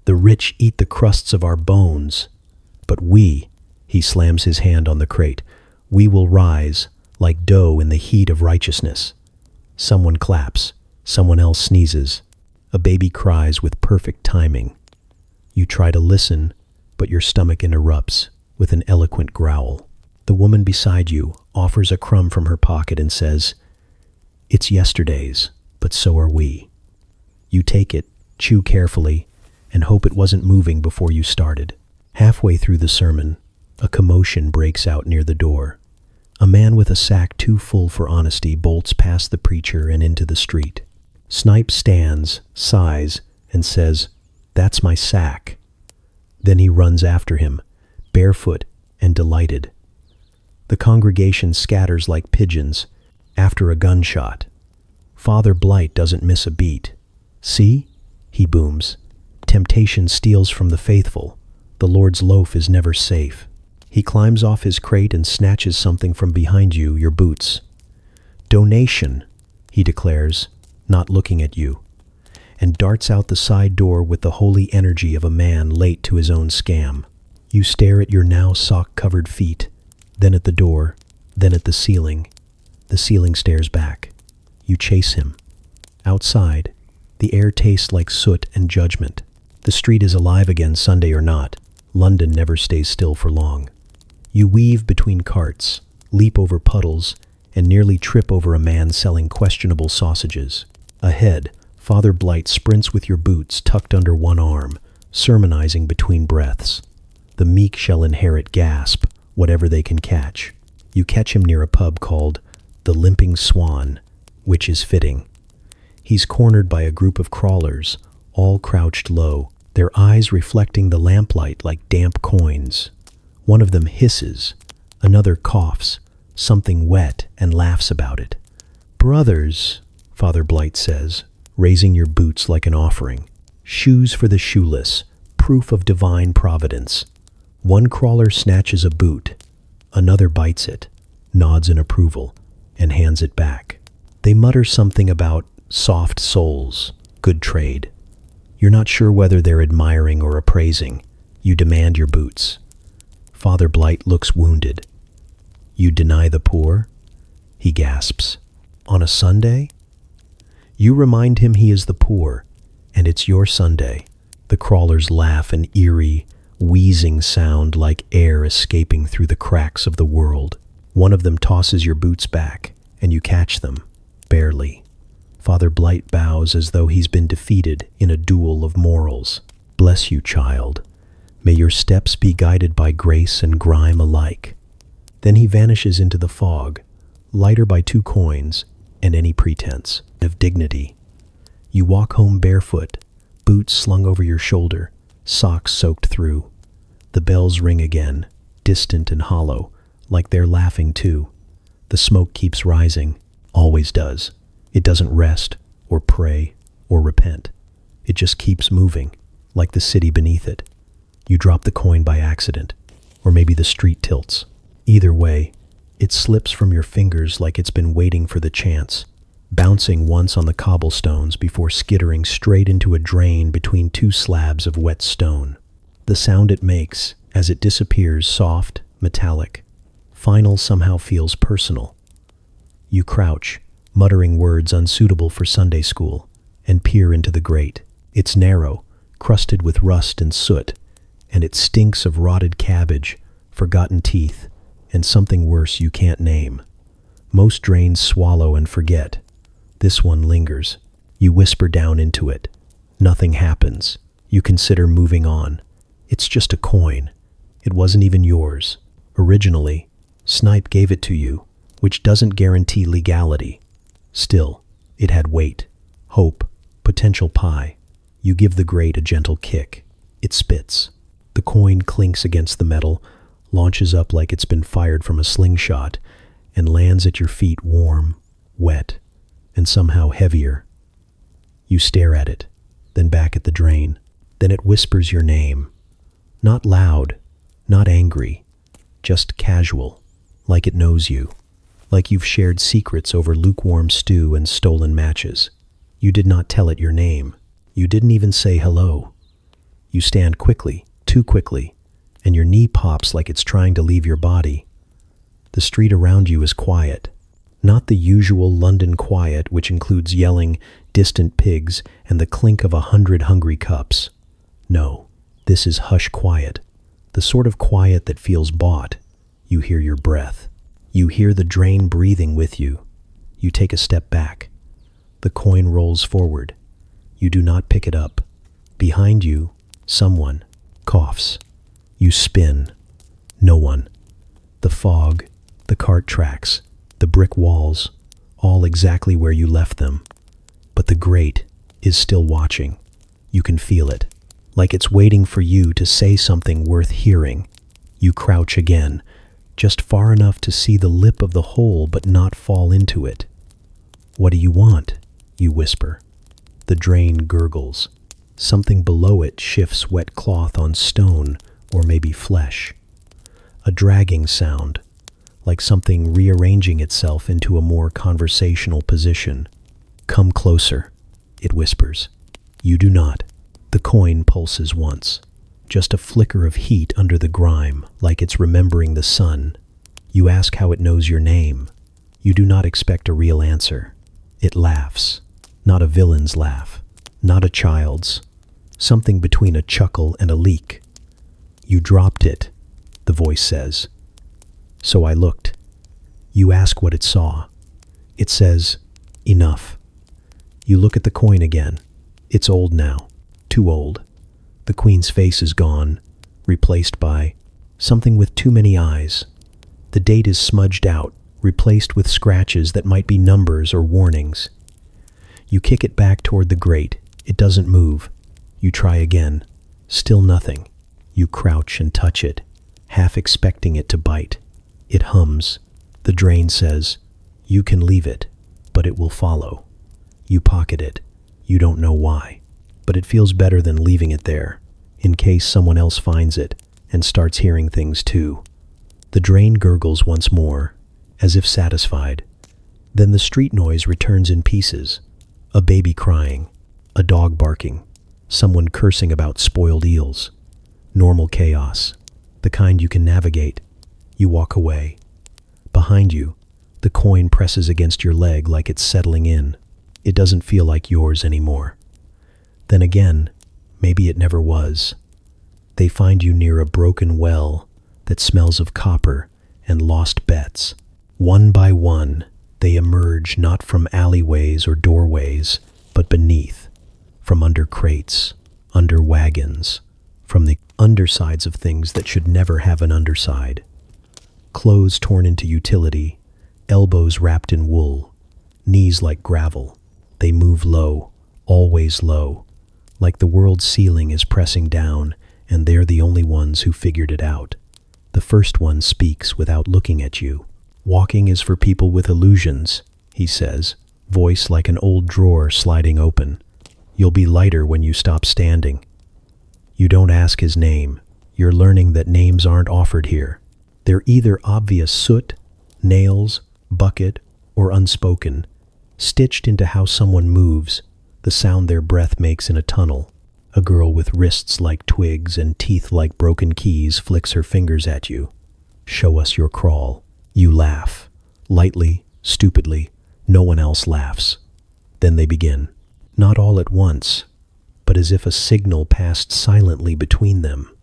The rich eat the crusts of our bones. But we, he slams his hand on the crate, we will rise like dough in the heat of righteousness. Someone claps. Someone else sneezes. A baby cries with perfect timing. You try to listen, but your stomach interrupts with an eloquent growl. The woman beside you offers a crumb from her pocket and says, "It's yesterday's, but so are we." You take it, chew carefully, and hope it wasn't moving before you started. Halfway through the sermon, a commotion breaks out near the door. A man with a sack too full for honesty bolts past the preacher and into the street. Snipe stands, sighs, and says, "That's my sack." Then he runs after him, barefoot and delighted. The congregation scatters like pigeons after a gunshot. Father Blight doesn't miss a beat. "See?" he booms. "Temptation steals from the faithful. The Lord's loaf is never safe." He climbs off his crate and snatches something from behind you, your boots. "Donation," he declares, not looking at you, and darts out the side door with the holy energy of a man late to his own scam. You stare at your now sock-covered feet, then at the door, then at the ceiling. The ceiling stares back. You chase him. Outside, the air tastes like soot and judgment. The street is alive again, Sunday or not. London never stays still for long. You weave between carts, leap over puddles, and nearly trip over a man selling questionable sausages. Ahead, Father Blight sprints with your boots tucked under one arm, sermonizing between breaths. The meek shall inherit gasp, whatever they can catch. You catch him near a pub called the Limping Swan, which is fitting. He's cornered by a group of crawlers, all crouched low, their eyes reflecting the lamplight like damp coins. One of them hisses, another coughs, something wet, and laughs about it. "Brothers," Father Blight says, raising your boots like an offering. "Shoes for the shoeless, proof of divine providence. One crawler snatches a boot, another bites it, nods in approval, and hands it back. They mutter something about soft souls, good trade. You're not sure whether they're admiring or appraising. You demand your boots. Father Blight looks wounded. You deny the poor? He gasps. On a Sunday? You remind him he is the poor, and it's your Sunday. The crawlers laugh, an eerie, wheezing sound like air escaping through the cracks of the world. One of them tosses your boots back, and you catch them, barely. Father Blight bows as though he's been defeated in a duel of morals. Bless you, child. May your steps be guided by grace and grime alike. Then he vanishes into the fog, lighter by 2 coins and any pretense of dignity. You walk home barefoot, boots slung over your shoulder, socks soaked through. The bells ring again, distant and hollow, like they're laughing too. The smoke keeps rising, always does. It doesn't rest, or pray, or repent. It just keeps moving, like the city beneath it. You drop the coin by accident, or maybe the street tilts. Either way, it slips from your fingers like it's been waiting for the chance, bouncing once on the cobblestones before skittering straight into a drain between 2 slabs of wet stone. The sound it makes, as it disappears, soft, metallic. Final somehow feels personal. You crouch, muttering words unsuitable for Sunday school, and peer into the grate. It's narrow, crusted with rust and soot, and it stinks of rotted cabbage, forgotten teeth, and something worse you can't name. Most drains swallow and forget. This one lingers. You whisper down into it. Nothing happens. You consider moving on. It's just a coin. It wasn't even yours. Originally, Snipe gave it to you, which doesn't guarantee legality. Still, it had weight, hope, potential pie. You give the grate a gentle kick. It spits. The coin clinks against the metal, launches up like it's been fired from a slingshot, and lands at your feet warm, wet, and somehow heavier. You stare at it, then back at the drain. Then it whispers your name. Not loud, not angry, just casual, like it knows you. Like you've shared secrets over lukewarm stew and stolen matches. You did not tell it your name. You didn't even say hello. You stand quickly, too quickly, and your knee pops like it's trying to leave your body. The street around you is quiet. Not the usual London quiet, which includes yelling, distant pigs, and the clink of 100 hungry cups. No, this is hush quiet. The sort of quiet that feels bought. You hear your breath. You hear the drain breathing with you. You take a step back. The coin rolls forward. You do not pick it up. Behind you, someone coughs. You spin. No one. The fog, the cart tracks, the brick walls, all exactly where you left them. But the grate is still watching. You can feel it, like it's waiting for you to say something worth hearing. You crouch again, just far enough to see the lip of the hole but not fall into it. What do you want? You whisper. The drain gurgles. Something below it shifts wet cloth on stone or maybe flesh. A dragging sound, like something rearranging itself into a more conversational position. Come closer, it whispers. You do not. The coin pulses once. Just a flicker of heat under the grime, like it's remembering the sun. You ask how it knows your name. You do not expect a real answer. It laughs. Not a villain's laugh. Not a child's. Something between a chuckle and a leak. You dropped it, the voice says. So I looked. You ask what it saw. It says, enough. You look at the coin again. It's old now. Too old. The queen's face is gone, replaced by something with too many eyes. The date is smudged out, replaced with scratches that might be numbers or warnings. You kick it back toward the grate. It doesn't move. You try again. Still nothing. You crouch and touch it, half expecting it to bite. It hums. The drain says, you can leave it, but it will follow. You pocket it. You don't know why, but it feels better than leaving it there. in case someone else finds it and starts hearing things too. The drain gurgles once more, as if satisfied. Then the street noise returns in pieces. A baby crying, a dog barking, someone cursing about spoiled eels. Normal chaos, the kind you can navigate. You walk away. Behind you, the coin presses against your leg like it's settling in. It doesn't feel like yours anymore. Then again, maybe it never was. They find you near a broken well that smells of copper and lost bets. One by one, they emerge not from alleyways or doorways, but beneath, from under crates, under wagons, from the undersides of things that should never have an underside. Clothes torn into utility, elbows wrapped in wool, knees like gravel. They move low, always low, like the world's ceiling is pressing down, and they're the only ones who figured it out. The first one speaks without looking at you. Walking is for people with illusions, he says, voice like an old drawer sliding open. You'll be lighter when you stop standing. You don't ask his name. You're learning that names aren't offered here. They're either obvious soot, nails, bucket, or unspoken, stitched into how someone moves, the sound their breath makes in a tunnel. A girl with wrists like twigs and teeth like broken keys flicks her fingers at you. Show us your crawl. You laugh. Lightly, stupidly. No one else laughs. Then they begin. Not all at once, but as if a signal passed silently between them.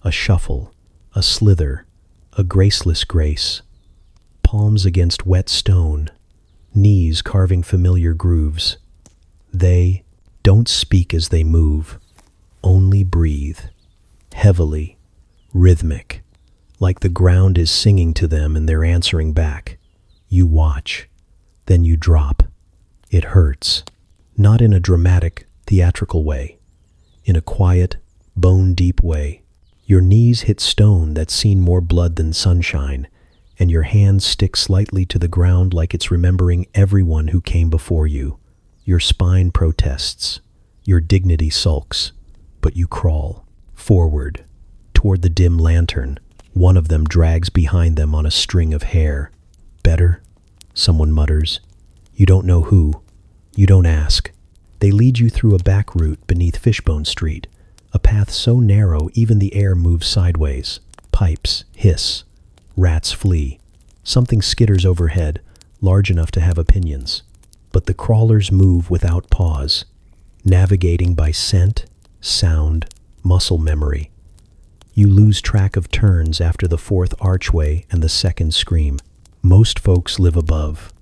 A shuffle, a slither, a graceless grace. Palms against wet stone, knees carving familiar grooves. They don't speak as they move, only breathe, heavily, rhythmic, like the ground is singing to them and they're answering back. You watch, then you drop. It hurts, not in a dramatic, theatrical way, in a quiet, bone-deep way. Your knees hit stone that's seen more blood than sunshine, and your hands stick slightly to the ground like it's remembering everyone who came before you. Your spine protests, your dignity sulks, but you crawl forward, toward the dim lantern. One of them drags behind them on a string of hair. Better? Someone mutters. You don't know who. You don't ask. They lead you through a back route beneath Fishbone Street, a path so narrow even the air moves sideways. Pipes hiss. Rats flee. Something skitters overhead, large enough to have opinions. But the crawlers move without pause, navigating by scent, sound, muscle memory. You lose track of turns after the fourth archway and the second scream. Most folks live above,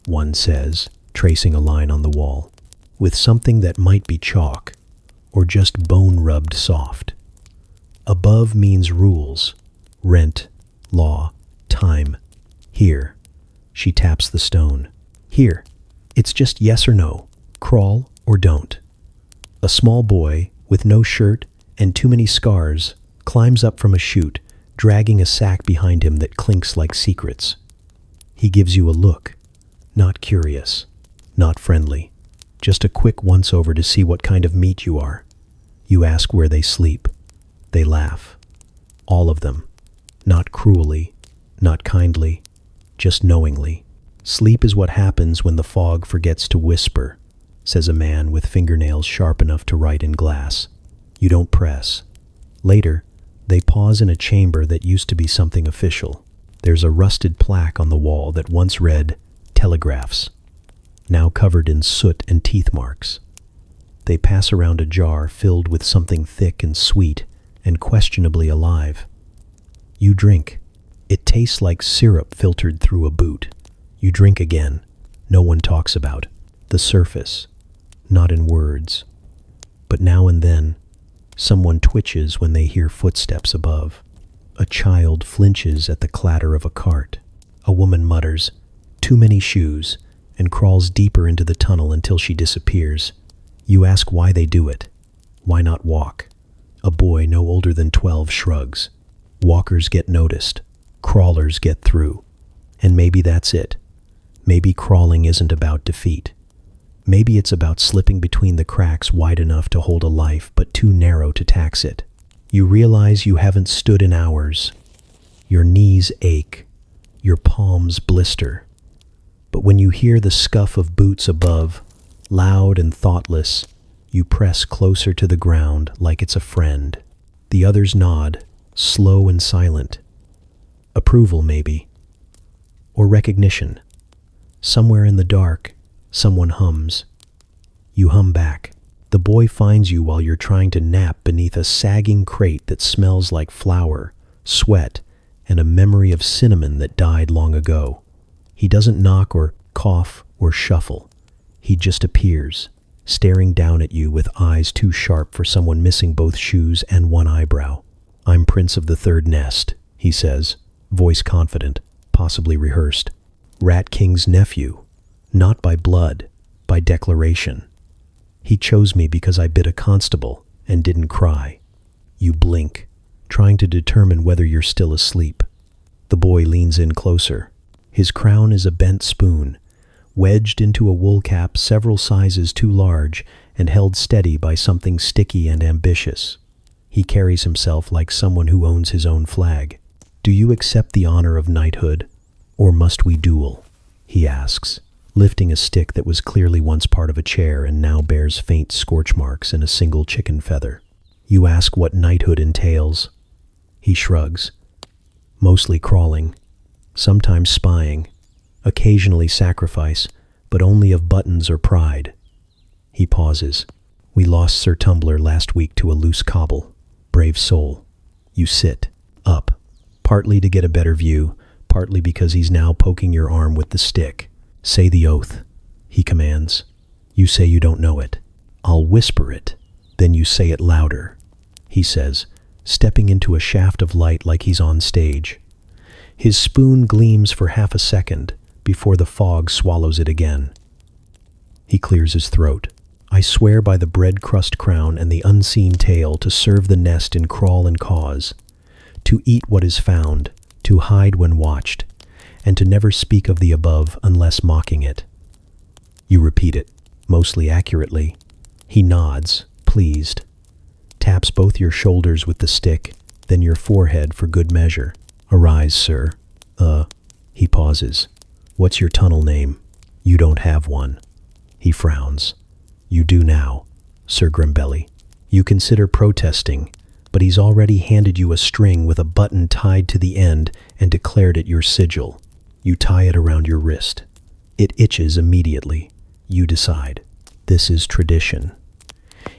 one says, tracing a line on the wall, with something that might be chalk, or just bone rubbed soft. Above means rules, rent, law, time. Here, she taps the stone. Here. It's just yes or no, crawl or don't. A small boy, with no shirt and too many scars, climbs up from a chute, dragging a sack behind him that clinks like secrets. He gives you a look, not curious, not friendly, just a quick once-over to see what kind of meat you are. You ask where they sleep. They laugh. All of them. Not cruelly, not kindly, just knowingly. Sleep is what happens when the fog forgets to whisper, says a man with fingernails sharp enough to write in glass. You don't press. Later, they pause in a chamber that used to be something official. There's a rusted plaque on the wall that once read, Telegraphs, now covered in soot and teeth marks. They pass around a jar filled with something thick and sweet and questionably alive. You drink. It tastes like syrup filtered through a boot. You drink again. No one talks about the surface, not in words. But now and then, someone twitches when they hear footsteps above. A child flinches at the clatter of a cart. A woman mutters, "Too many shoes," and crawls deeper into the tunnel until she disappears. You ask why they do it. Why not walk? A boy no older than 12 shrugs. Walkers get noticed. Crawlers get through. And maybe that's it. Maybe crawling isn't about defeat. Maybe it's about slipping between the cracks wide enough to hold a life, but too narrow to tax it. You realize you haven't stood in hours. Your knees ache. Your palms blister. But when you hear the scuff of boots above, loud and thoughtless, you press closer to the ground like it's a friend. The others nod, slow and silent. Approval, maybe. Or recognition. Somewhere in the dark, someone hums. You hum back. The boy finds you while you're trying to nap beneath a sagging crate that smells like flour, sweat, and a memory of cinnamon that died long ago. He doesn't knock or cough or shuffle. He just appears, staring down at you with eyes too sharp for someone missing both shoes and one eyebrow. "I'm Prince of the Third Nest," he says, voice confident, possibly rehearsed. "Rat King's nephew, not by blood, by declaration. He chose me because I bit a constable and didn't cry." You blink, trying to determine whether you're still asleep. The boy leans in closer. His crown is a bent spoon, wedged into a wool cap several sizes too large and held steady by something sticky and ambitious. He carries himself like someone who owns his own flag. "Do you accept the honor of knighthood, or must we duel?" he asks, lifting a stick that was clearly once part of a chair and now bears faint scorch marks and a single chicken feather. You ask what knighthood entails. He shrugs. "Mostly crawling, sometimes spying, occasionally sacrifice, but only of buttons or pride." He pauses. "We lost Sir Tumbler last week to a loose cobble. Brave soul." You sit, up, partly to get a better view, partly because he's now poking your arm with the stick. "Say the oath," he commands. You say you don't know it. "I'll whisper it, then you say it louder," he says, stepping into a shaft of light like he's on stage. His spoon gleams for half a second before the fog swallows it again. He clears his throat. "I swear by the bread crust crown and the unseen tail to serve the nest in crawl and cause, to eat what is found, to hide when watched, and to never speak of the above unless mocking it." You repeat it, mostly accurately. He nods, pleased, taps both your shoulders with the stick, then your forehead for good measure. "Arise, sir." He pauses. "What's your tunnel name?" "You don't have one." He frowns. "You do now, Sir Grimbelly." You consider protesting, but he's already handed you a string with a button tied to the end and declared it your sigil. You tie it around your wrist. It itches immediately. You decide. This is tradition.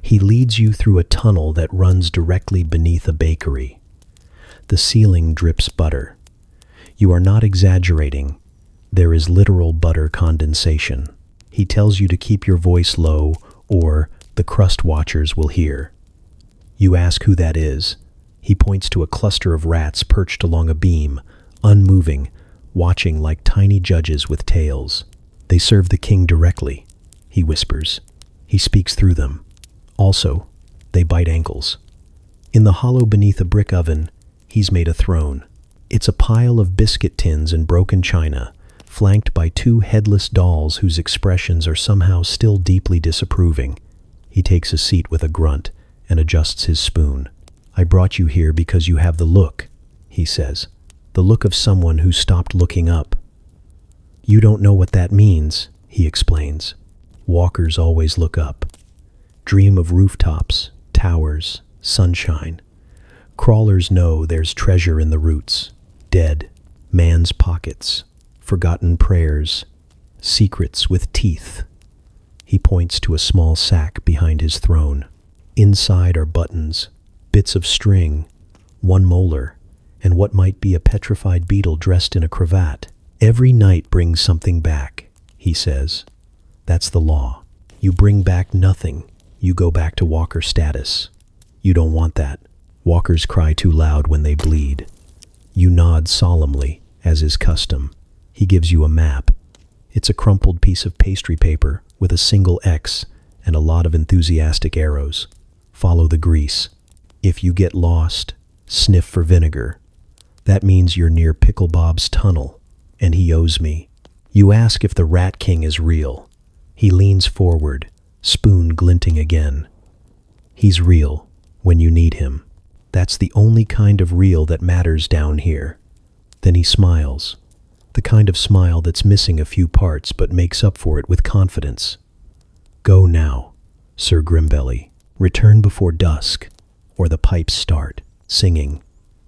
He leads you through a tunnel that runs directly beneath a bakery. The ceiling drips butter. You are not exaggerating. There is literal butter condensation. He tells you to keep your voice low, or the crust watchers will hear. You ask who that is. He points to a cluster of rats perched along a beam, unmoving, watching like tiny judges with tails. "They serve the king directly," he whispers. He speaks through them. Also, they bite ankles. In the hollow beneath a brick oven, he's made a throne. It's a pile of biscuit tins and broken china, flanked by two headless dolls whose expressions are somehow still deeply disapproving. He takes a seat with a grunt and adjusts his spoon. "I brought you here because you have the look," he says. "The look of someone who stopped looking up." "You don't know what that means," he explains. "Walkers always look up. Dream of rooftops, towers, sunshine. Crawlers know there's treasure in the roots. Dead, man's pockets, forgotten prayers, secrets with teeth." He points to a small sack behind his throne. Inside are buttons, bits of string, one molar, and what might be a petrified beetle dressed in a cravat. "Every night brings something back," he says. "That's the law. You bring back nothing. You go back to walker status. You don't want that. Walkers cry too loud when they bleed." You nod solemnly, as is custom. He gives you a map. It's a crumpled piece of pastry paper with a single X and a lot of enthusiastic arrows. Follow the grease. If you get lost, sniff for vinegar. That means you're near Pickle Bob's tunnel, and he owes me. You ask if the Rat King is real. He leans forward, spoon glinting again. He's real when you need him. That's the only kind of real that matters down here. Then he smiles, the kind of smile that's missing a few parts but makes up for it with confidence. Go now, Sir Grimbelly. Return before dusk, or the pipes start singing.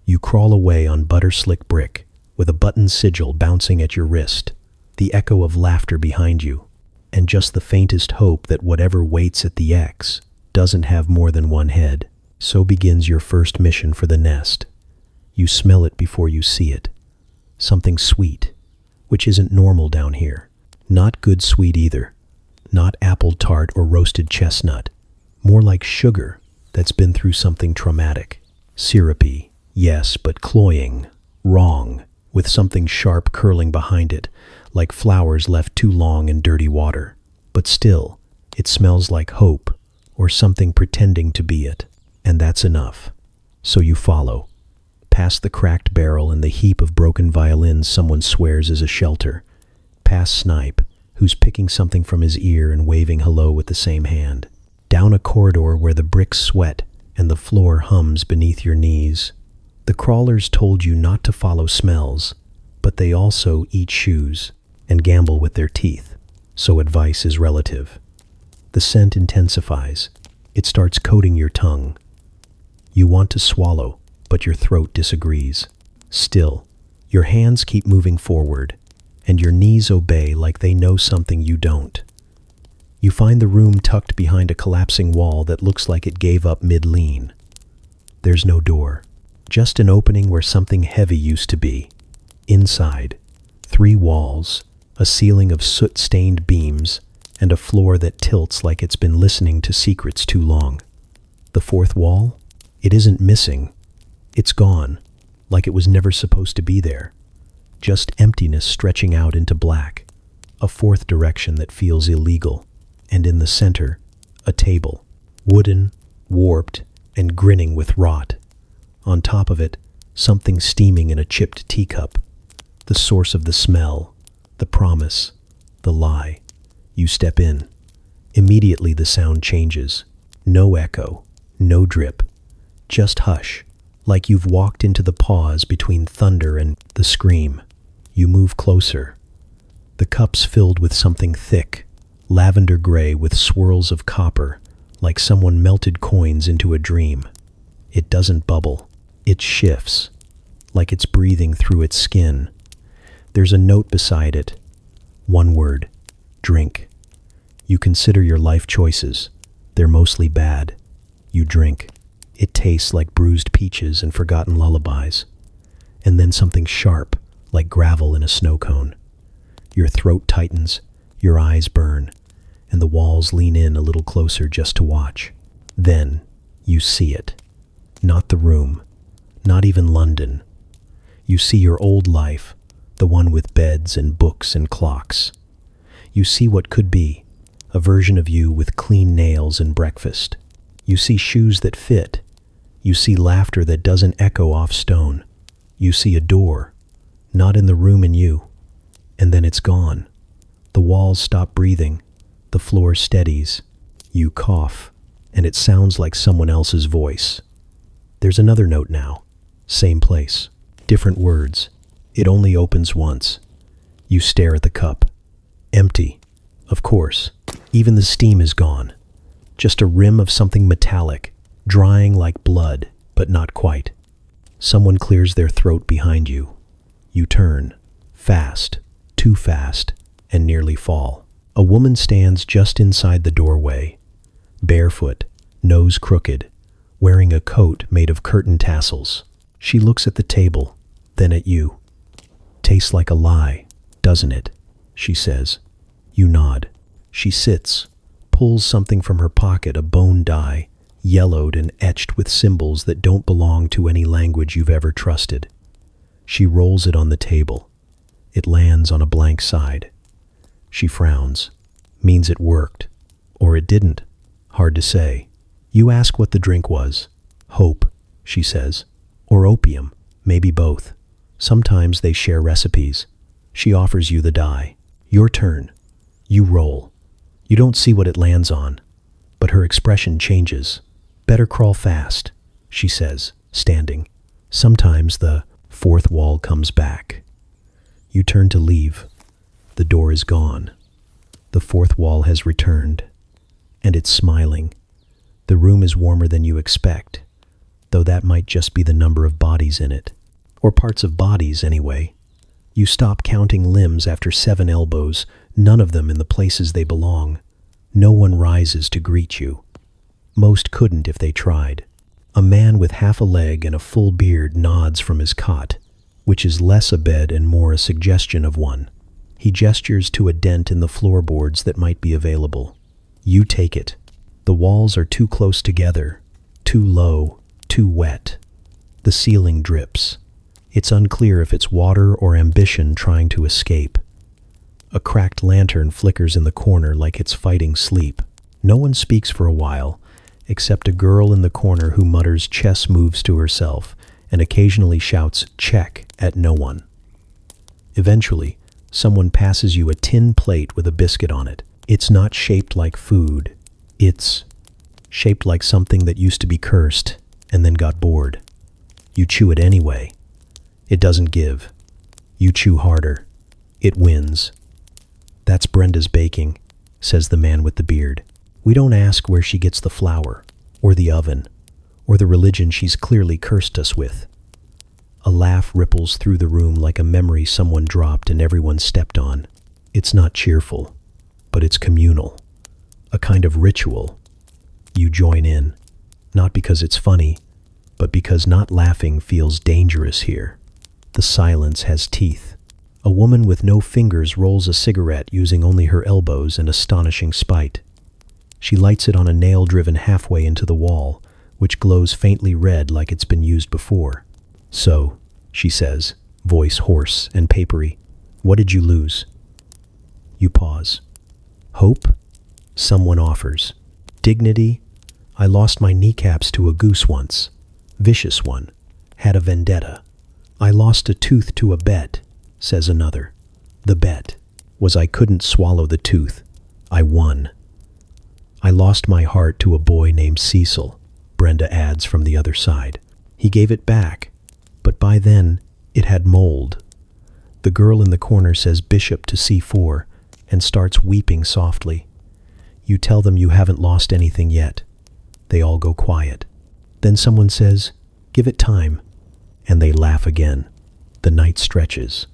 You crawl away on butter-slick brick, with a button sigil bouncing at your wrist, the echo of laughter behind you, and just the faintest hope that whatever waits at the X doesn't have more than one head. So begins your first mission for the nest. You smell it before you see it. Something sweet, which isn't normal down here. Not good sweet either. Not apple tart or roasted chestnut. More like sugar that's been through something traumatic. Syrupy, yes, but cloying. Wrong, with something sharp curling behind it, like flowers left too long in dirty water. But still, it smells like hope, or something pretending to be it. And that's enough. So you follow, past the cracked barrel and the heap of broken violins someone swears is a shelter, past Snipe, who's picking something from his ear and waving hello with the same hand, down a corridor where the bricks sweat and the floor hums beneath your knees. The crawlers told you not to follow smells, but they also eat shoes and gamble with their teeth, so advice is relative. The scent intensifies. It starts coating your tongue. You want to swallow, but your throat disagrees. Still, your hands keep moving forward, and your knees obey like they know something you don't. You find the room tucked behind a collapsing wall that looks like it gave up mid-lean. There's no door, just an opening where something heavy used to be. Inside, 3 walls, a ceiling of soot-stained beams, and a floor that tilts like it's been listening to secrets too long. The 4th wall? It isn't missing. It's gone, like it was never supposed to be there. Just emptiness stretching out into black, a 4th direction that feels illegal. And in the center, a table, wooden, warped, and grinning with rot. On top of it, something steaming in a chipped teacup. The source of the smell, the promise, the lie. You step in. Immediately the sound changes. No echo, no drip. Just hush, like you've walked into the pause between thunder and the scream. You move closer. The cup's filled with something thick, lavender gray with swirls of copper, like someone melted coins into a dream. It doesn't bubble. It shifts, like it's breathing through its skin. There's a note beside it. One word. Drink. You consider your life choices. They're mostly bad. You drink. It tastes like bruised peaches and forgotten lullabies. And then something sharp, like gravel in a snow cone. Your throat tightens, your eyes burn, and the walls lean in a little closer just to watch. Then you see it. Not the room, not even London. You see your old life, the one with beds and books and clocks. You see what could be, a version of you with clean nails and breakfast. You see shoes that fit. You see laughter that doesn't echo off stone. You see a door, not in the room in you. And then it's gone. The walls stop breathing. The floor steadies. You cough, and it sounds like someone else's voice. There's another note now. Same place. Different words. It only opens once. You stare at the cup. Empty. Of course. Even the steam is gone. Just a rim of something metallic, drying like blood, but not quite. Someone clears their throat behind you. You turn. Fast. Too fast. And nearly fall. A woman stands just inside the doorway. Barefoot. Nose crooked. Wearing a coat made of curtain tassels. She looks at the table, then at you. Tastes like a lie, doesn't it? She says. You nod. She sits, pulls something from her pocket, a bone die, yellowed and etched with symbols that don't belong to any language you've ever trusted. She rolls it on the table. It lands on a blank side. She frowns. Means it worked. Or it didn't. Hard to say. You ask what the drink was. Hope, she says. Or opium, maybe both. Sometimes they share recipes. She offers you the die. Your turn. You roll. You don't see what it lands on, but her expression changes. "Better crawl fast," she says, standing. Sometimes the fourth wall comes back. You turn to leave. The door is gone. The fourth wall has returned, and it's smiling. The room is warmer than you expect, though that might just be the number of bodies in it. Or parts of bodies, anyway. You stop counting limbs after 7 elbows, none of them in the places they belong. No one rises to greet you. Most couldn't if they tried. A man with half a leg and a full beard nods from his cot, which is less a bed and more a suggestion of one. He gestures to a dent in the floorboards that might be available. You take it. The walls are too close together, too low, too wet. The ceiling drips. It's unclear if it's water or ambition trying to escape. A cracked lantern flickers in the corner like it's fighting sleep. No one speaks for a while, except a girl in the corner who mutters chess moves to herself and occasionally shouts check at no one. Eventually, someone passes you a tin plate with a biscuit on it. It's not shaped like food. It's shaped like something that used to be cursed and then got bored. You chew it anyway. It doesn't give. You chew harder. It wins. "That's Brenda's baking," says the man with the beard. "We don't ask where she gets the flour, or the oven, or the religion she's clearly cursed us with." A laugh ripples through the room like a memory someone dropped and everyone stepped on. It's not cheerful, but it's communal. A kind of ritual. You join in, not because it's funny, but because not laughing feels dangerous here. The silence has teeth. A woman with no fingers rolls a cigarette using only her elbows in astonishing spite. She lights it on a nail driven halfway into the wall, which glows faintly red like it's been used before. "So," she says, voice hoarse and papery, "what did you lose?" You pause. "Hope?" Someone offers. "Dignity? I lost my kneecaps to a goose once. Vicious one. Had a vendetta. I lost a tooth to a bet," says another. "The bet was I couldn't swallow the tooth. I won." "I lost my heart to a boy named Cecil," Brenda adds from the other side. "He gave it back, but by then it had mold." The girl in the corner says bishop to C4 and starts weeping softly. You tell them you haven't lost anything yet. They all go quiet. Then someone says, "Give it time," and they laugh again. The night stretches.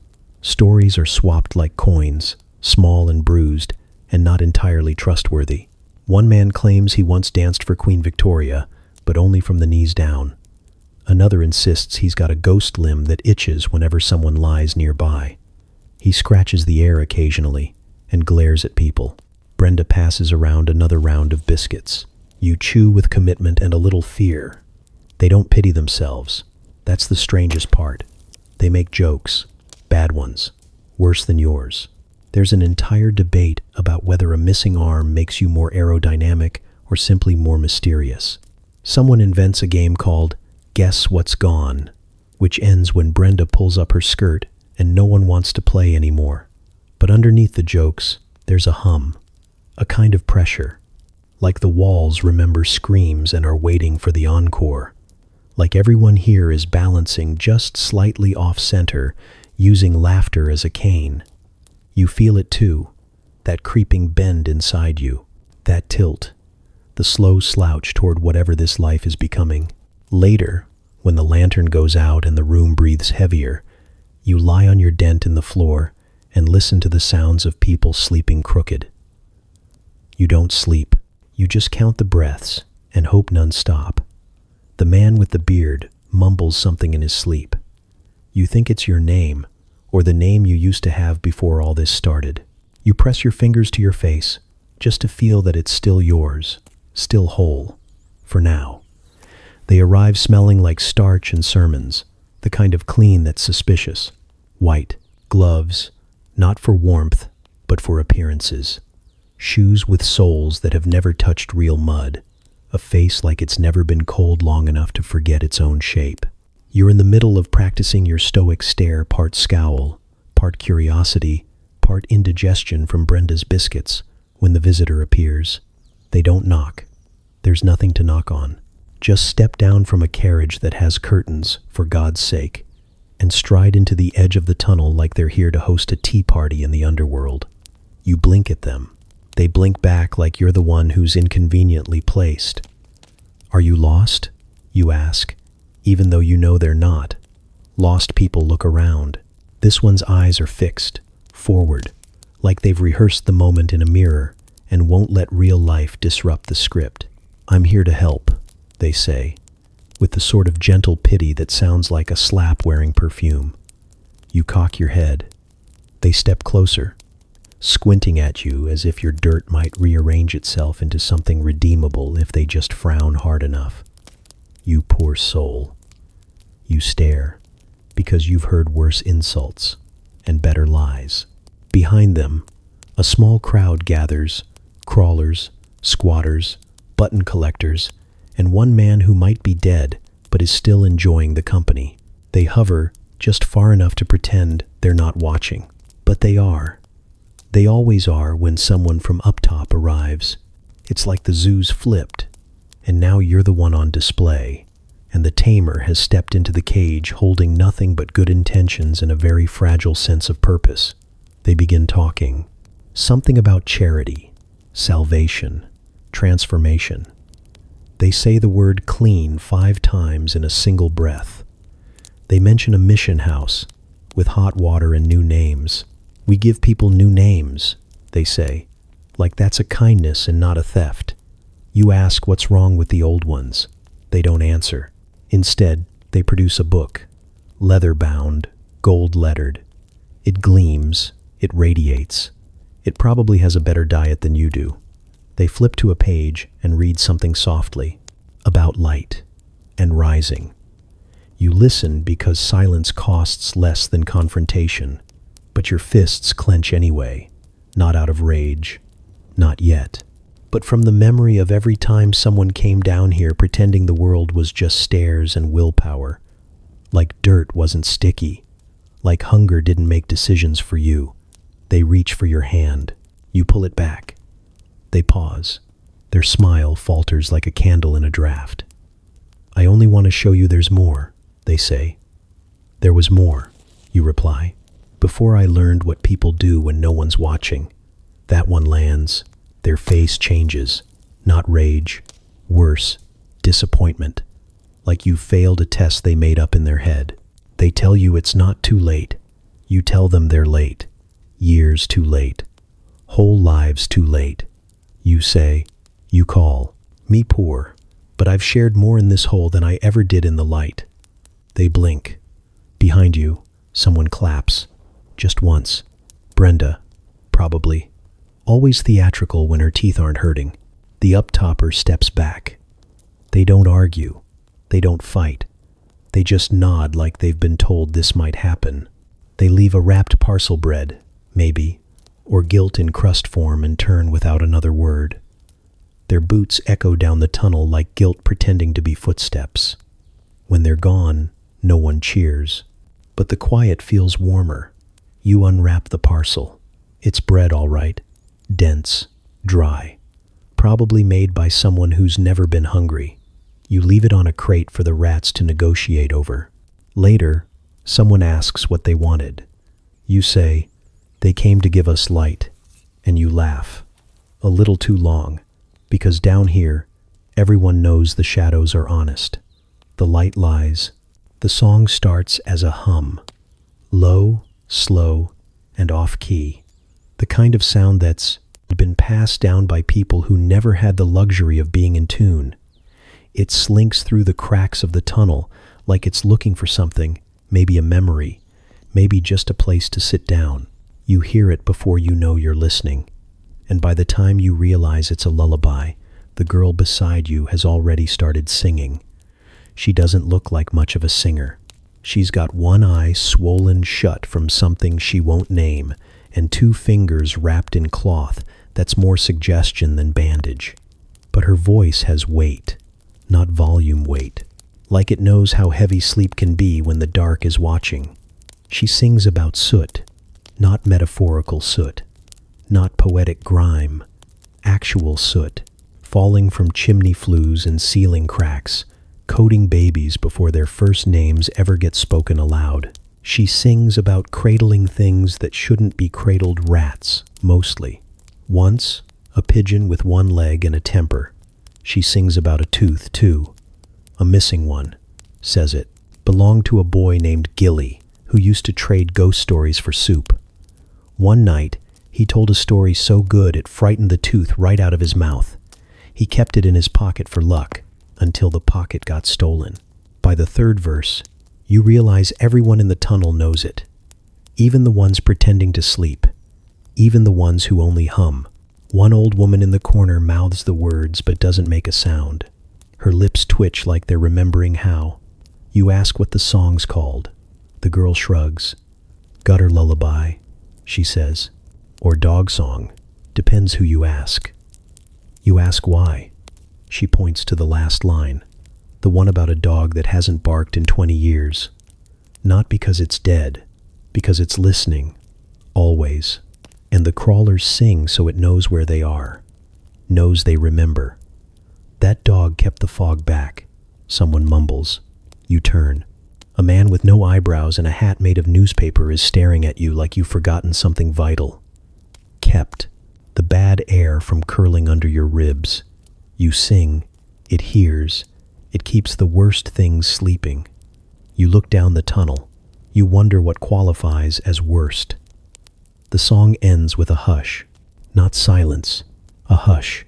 Stories are swapped like coins, small and bruised, and not entirely trustworthy. One man claims he once danced for Queen Victoria, but only from the knees down. Another insists he's got a ghost limb that itches whenever someone lies nearby. He scratches the air occasionally and glares at people. Brenda passes around another round of biscuits. You chew with commitment and a little fear. They don't pity themselves. That's the strangest part. They make jokes, bad ones, worse than yours. There's an entire debate about whether a missing arm makes you more aerodynamic or simply more mysterious. Someone invents a game called Guess What's Gone, which ends when Brenda pulls up her skirt and no one wants to play anymore. But underneath the jokes, there's a hum, a kind of pressure. Like the walls remember screams and are waiting for the encore. Like everyone here is balancing just slightly off-center, using laughter as a cane. You feel it too, that creeping bend inside you, that tilt, the slow slouch toward whatever this life is becoming. Later, when the lantern goes out and the room breathes heavier, you lie on your dent in the floor and listen to the sounds of people sleeping crooked. You don't sleep. You just count the breaths and hope none stop. The man with the beard mumbles something in his sleep. You think it's your name, or the name you used to have before all this started. You press your fingers to your face, just to feel that it's still yours, still whole, for now. They arrive smelling like starch and sermons, the kind of clean that's suspicious. White, gloves, not for warmth, but for appearances. Shoes with soles that have never touched real mud. A face like it's never been cold long enough to forget its own shape. You're in the middle of practicing your stoic stare, part scowl, part curiosity, part indigestion from Brenda's biscuits, When the visitor appears, they don't knock. There's nothing to knock on. Just step down from a carriage that has curtains, for God's sake, and stride into the edge of the tunnel like they're here to host a tea party in the underworld. You blink at them. They blink back like you're the one who's inconveniently placed. Are you lost? You ask, even though you know they're not. Lost people look around. This one's eyes are fixed, forward, like they've rehearsed the moment in a mirror and won't let real life disrupt the script. I'm here to help, they say, with the sort of gentle pity that sounds like a slap wearing perfume. You cock your head. They step closer, squinting at you as if your dirt might rearrange itself into something redeemable if they just frown hard enough. You poor soul. You stare, because you've heard worse insults and better lies. Behind them, a small crowd gathers, crawlers, squatters, button collectors, and one man who might be dead but is still enjoying the company. They hover just far enough to pretend they're not watching. But they are. They always are when someone from up top arrives. It's like the zoo's flipped, and now you're the one on display, and the tamer has stepped into the cage holding nothing but good intentions and a very fragile sense of purpose. They begin talking. Something about charity, salvation, transformation. They say the word clean 5 times in a single breath. They mention a mission house with hot water and new names. We give people new names, they say, like that's a kindness and not a theft. You ask what's wrong with the old ones. They don't answer. Instead, they produce a book, leather-bound, gold-lettered. It gleams, it radiates. It probably has a better diet than you do. They flip to a page and read something softly, about light and rising. You listen because silence costs less than confrontation, but your fists clench anyway, not out of rage, not yet, but from the memory of every time someone came down here pretending the world was just stairs and willpower, like dirt wasn't sticky, like hunger didn't make decisions for you. They reach for your hand. You pull it back. They pause. Their smile falters like a candle in a draft. I only want to show you there's more, they say. There was more, you reply. Before I learned what people do when no one's watching. That one lands. Their face changes. Not rage. Worse, disappointment. Like you failed a test they made up in their head. They tell you it's not too late. You tell them they're late. Years too late. Whole lives too late. You say, you call. Me poor, but I've shared more in this hole than I ever did in the light. They blink. Behind you, someone claps. Just once. Brenda, probably. Always theatrical when her teeth aren't hurting. The up-topper steps back. They don't argue. They don't fight. They just nod like they've been told this might happen. They leave a wrapped parcel bread, maybe, or guilt in crust form and turn without another word. Their boots echo down the tunnel like guilt pretending to be footsteps. When they're gone, no one cheers. But the quiet feels warmer. You unwrap the parcel. It's bread, all right. Dense, dry. Probably made by someone who's never been hungry. You leave it on a crate for the rats to negotiate over. Later, someone asks what they wanted. You say, they came to give us light. And you laugh. A little too long. Because down here, everyone knows the shadows are honest. The light lies. The song starts as a hum. Low, slow, and off-key. The kind of sound that's been passed down by people who never had the luxury of being in tune. It slinks through the cracks of the tunnel like it's looking for something, maybe a memory, maybe just a place to sit down. You hear it before you know you're listening. And by the time you realize it's a lullaby, the girl beside you has already started singing. She doesn't look like much of a singer. She's got one eye swollen shut from something she won't name, and 2 fingers wrapped in cloth that's more suggestion than bandage. But her voice has weight, not volume weight, like it knows how heavy sleep can be when the dark is watching. She sings about soot, not metaphorical soot, not poetic grime, actual soot, falling from chimney flues and ceiling cracks, coating babies before their first names ever get spoken aloud. She sings about cradling things that shouldn't be cradled, rats, mostly. Once, a pigeon with one leg and a temper. She sings about a tooth, too. A missing one, says it, belonged to a boy named Gilly, who used to trade ghost stories for soup. One night, he told a story so good it frightened the tooth right out of his mouth. He kept it in his pocket for luck, until the pocket got stolen. By the third verse, you realize everyone in the tunnel knows it. Even the ones pretending to sleep. Even the ones who only hum. One old woman in the corner mouths the words but doesn't make a sound. Her lips twitch like they're remembering how. You ask what the song's called. The girl shrugs. Gutter lullaby, she says. Or dog song. Depends who you ask. You ask why. She points to the last line. The one about a dog that hasn't barked in 20 years. Not because it's dead. Because it's listening. Always. And the crawlers sing so it knows where they are. Knows they remember. That dog kept the fog back. Someone mumbles. You turn. A man with no eyebrows and a hat made of newspaper is staring at you like you've forgotten something vital. Kept. The bad air from curling under your ribs. You sing. It hears. It keeps the worst things sleeping. You look down the tunnel. You wonder what qualifies as worst. The song ends with a hush. Not silence. A hush.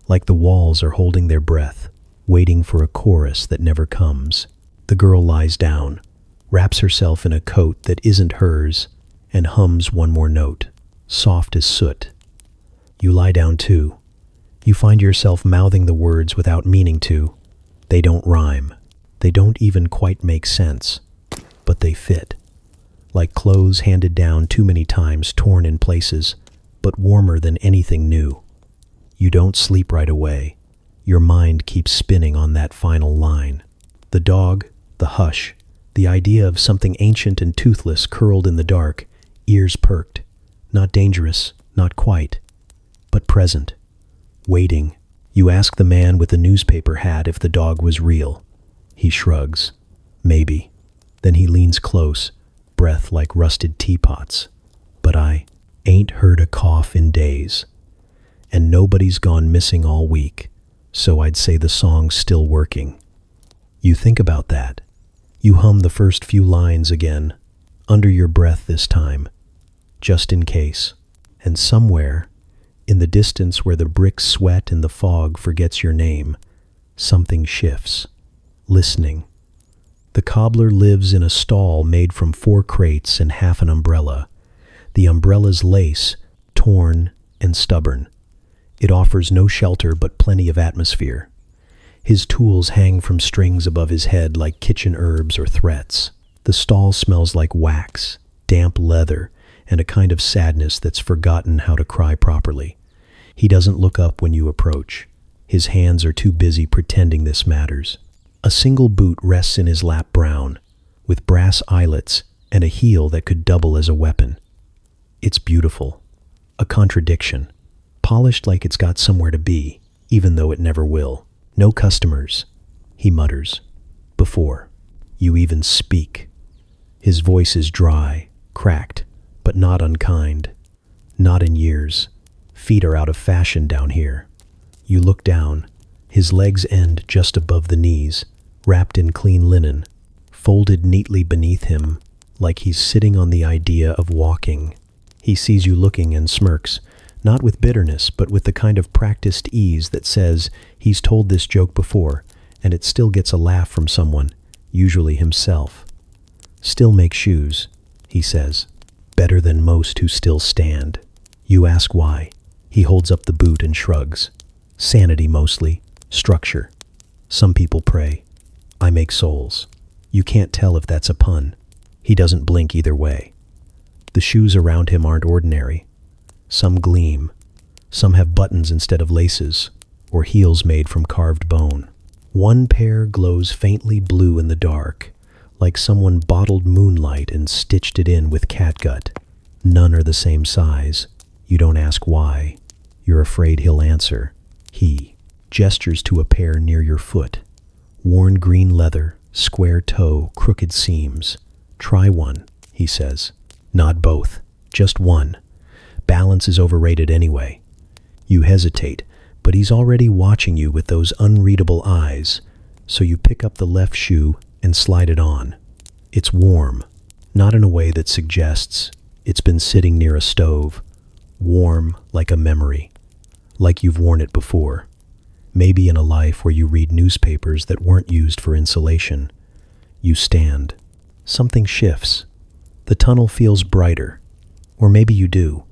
Like the walls are holding their breath, waiting for a chorus that never comes. The girl lies down, wraps herself in a coat that isn't hers, and hums one more note, soft as soot. You lie down too. You find yourself mouthing the words without meaning to. They don't rhyme. They don't even quite make sense. But they fit. Like clothes handed down too many times, torn in places, but warmer than anything new. You don't sleep right away. Your mind keeps spinning on that final line. The dog, the hush, the idea of something ancient and toothless curled in the dark, ears perked. Not dangerous, not quite, but present. Waiting. You ask the man with the newspaper hat if the dog was real. He shrugs. Maybe. Then he leans close, breath like rusted teapots. But I ain't heard a cough in days. And nobody's gone missing all week, so I'd say the song's still working. You think about that. You hum the first few lines again, under your breath this time, just in case. And somewhere, in the distance where the bricks sweat and the fog forgets your name, something shifts. Listening. The cobbler lives in a stall made from 4 crates and half an umbrella. The umbrella's lace, torn and stubborn. It offers no shelter but plenty of atmosphere. His tools hang from strings above his head like kitchen herbs or threats. The stall smells like wax, damp leather, and a kind of sadness that's forgotten how to cry properly. He doesn't look up when you approach. His hands are too busy pretending this matters. A single boot rests in his lap brown, with brass eyelets and a heel that could double as a weapon. It's beautiful. A contradiction. Polished like it's got somewhere to be, even though it never will. No customers, he mutters. Before you even speak. His voice is dry, cracked, but not unkind. Not in years. Feet are out of fashion down here. You look down. His legs end just above the knees, wrapped in clean linen, folded neatly beneath him, like he's sitting on the idea of walking. He sees you looking and smirks, not with bitterness, but with the kind of practiced ease that says he's told this joke before, and it still gets a laugh from someone, usually himself. Still make shoes, he says, better than most who still stand. You ask why. He holds up the boot and shrugs. Sanity mostly, structure. Some people pray. I make souls. You can't tell if that's a pun. He doesn't blink either way. The shoes around him aren't ordinary. Some gleam. Some have buttons instead of laces, or heels made from carved bone. One pair glows faintly blue in the dark, like someone bottled moonlight and stitched it in with catgut. None are the same size. You don't ask why. You're afraid he'll answer. He gestures to a pair near your foot. Worn green leather, square toe, crooked seams. Try one, he says. Not both, just one. Balance is overrated anyway. You hesitate, but he's already watching you with those unreadable eyes, so you pick up the left shoe and slide it on. It's warm, not in a way that suggests it's been sitting near a stove. Warm like a memory, like you've worn it before. Maybe in a life where you read newspapers that weren't used for insulation. You stand. Something shifts. The tunnel feels brighter. Or maybe you do.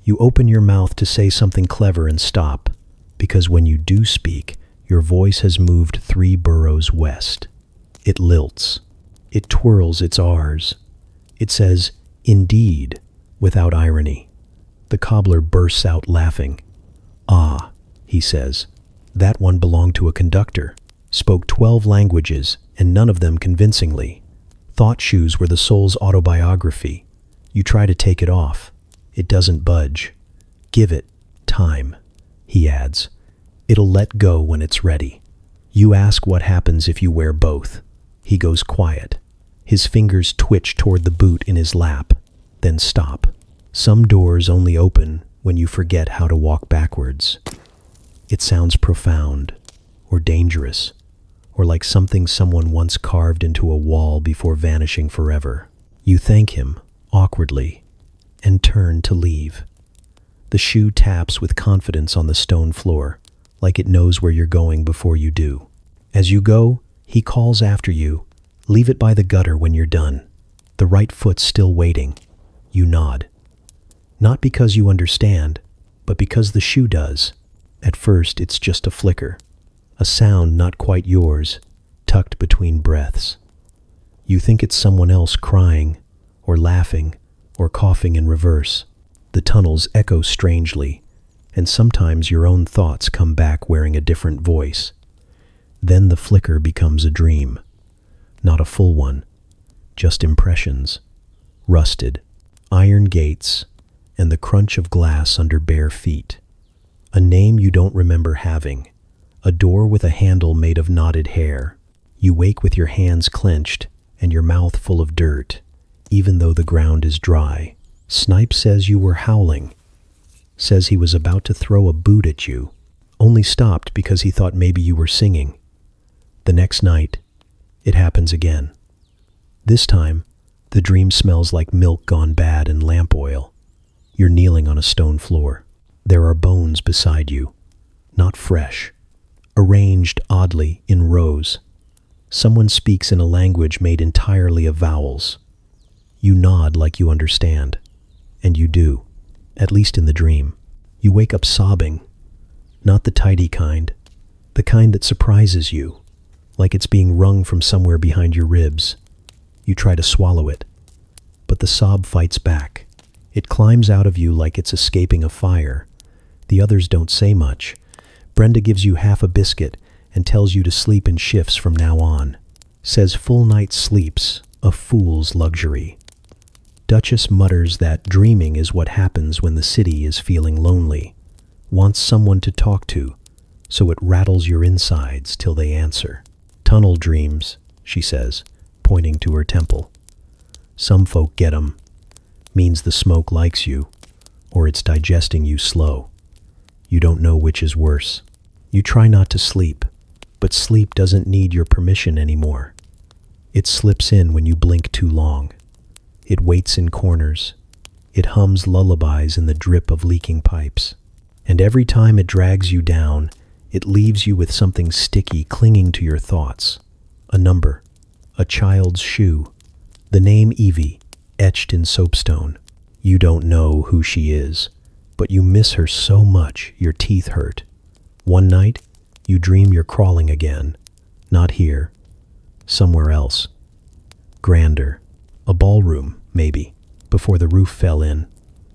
You open your mouth to say something clever and stop, because when you do speak, your voice has moved 3 boroughs west. It lilts. It twirls its R's. It says, indeed, without irony. The cobbler bursts out laughing. Ah, he says, that one belonged to a conductor, spoke 12 languages, and none of them convincingly. Thought shoes were the soul's autobiography. You try to take it off. It doesn't budge. Give it time, he adds. It'll let go when it's ready. You ask what happens if you wear both. He goes quiet. His fingers twitch toward the boot in his lap, then stop. Some doors only open when you forget how to walk backwards. It sounds profound, or dangerous, or like something someone once carved into a wall before vanishing forever. You thank him, awkwardly, and turn to leave. The shoe taps with confidence on the stone floor, like it knows where you're going before you do. As you go, he calls after you, leave it by the gutter when you're done. The right foot's still waiting. You nod. Not because you understand, but because the shoe does. At first, it's just a flicker, a sound not quite yours, tucked between breaths. You think it's someone else crying, or laughing, or coughing in reverse. The tunnels echo strangely, and sometimes your own thoughts come back wearing a different voice. Then the flicker becomes a dream. Not a full one, just impressions. Rusted, iron gates, and the crunch of glass under bare feet. A name you don't remember having. A door with a handle made of knotted hair. You wake with your hands clenched and your mouth full of dirt, even though the ground is dry. Snipe says you were howling. Says he was about to throw a boot at you, only stopped because he thought maybe you were singing. The next night, it happens again. This time, the dream smells like milk gone bad and lamp oil. You're kneeling on a stone floor. There are bones beside you, not fresh, arranged oddly in rows. Someone speaks in a language made entirely of vowels. You nod like you understand, and you do, at least in the dream. You wake up sobbing, not the tidy kind, the kind that surprises you, like it's being wrung from somewhere behind your ribs. You try to swallow it, but the sob fights back. It climbs out of you like it's escaping a fire. The others don't say much. Brenda gives you half a biscuit and tells you to sleep in shifts from now on. Says full night sleep's a fool's luxury. Duchess mutters that dreaming is what happens when the city is feeling lonely. Wants someone to talk to, so it rattles your insides till they answer. Tunnel dreams, she says, pointing to her temple. Some folk get 'em. Means the smoke likes you, or it's digesting you slow. You don't know which is worse. You try not to sleep, but sleep doesn't need your permission anymore. It slips in when you blink too long. It waits in corners. It hums lullabies in the drip of leaking pipes. And every time it drags you down, it leaves you with something sticky clinging to your thoughts. A number, a child's shoe, the name Evie, etched in soapstone. You don't know who she is, but you miss her so much your teeth hurt. One night, you dream you're crawling again. Not here. Somewhere else. Grander. A ballroom, maybe, before the roof fell in.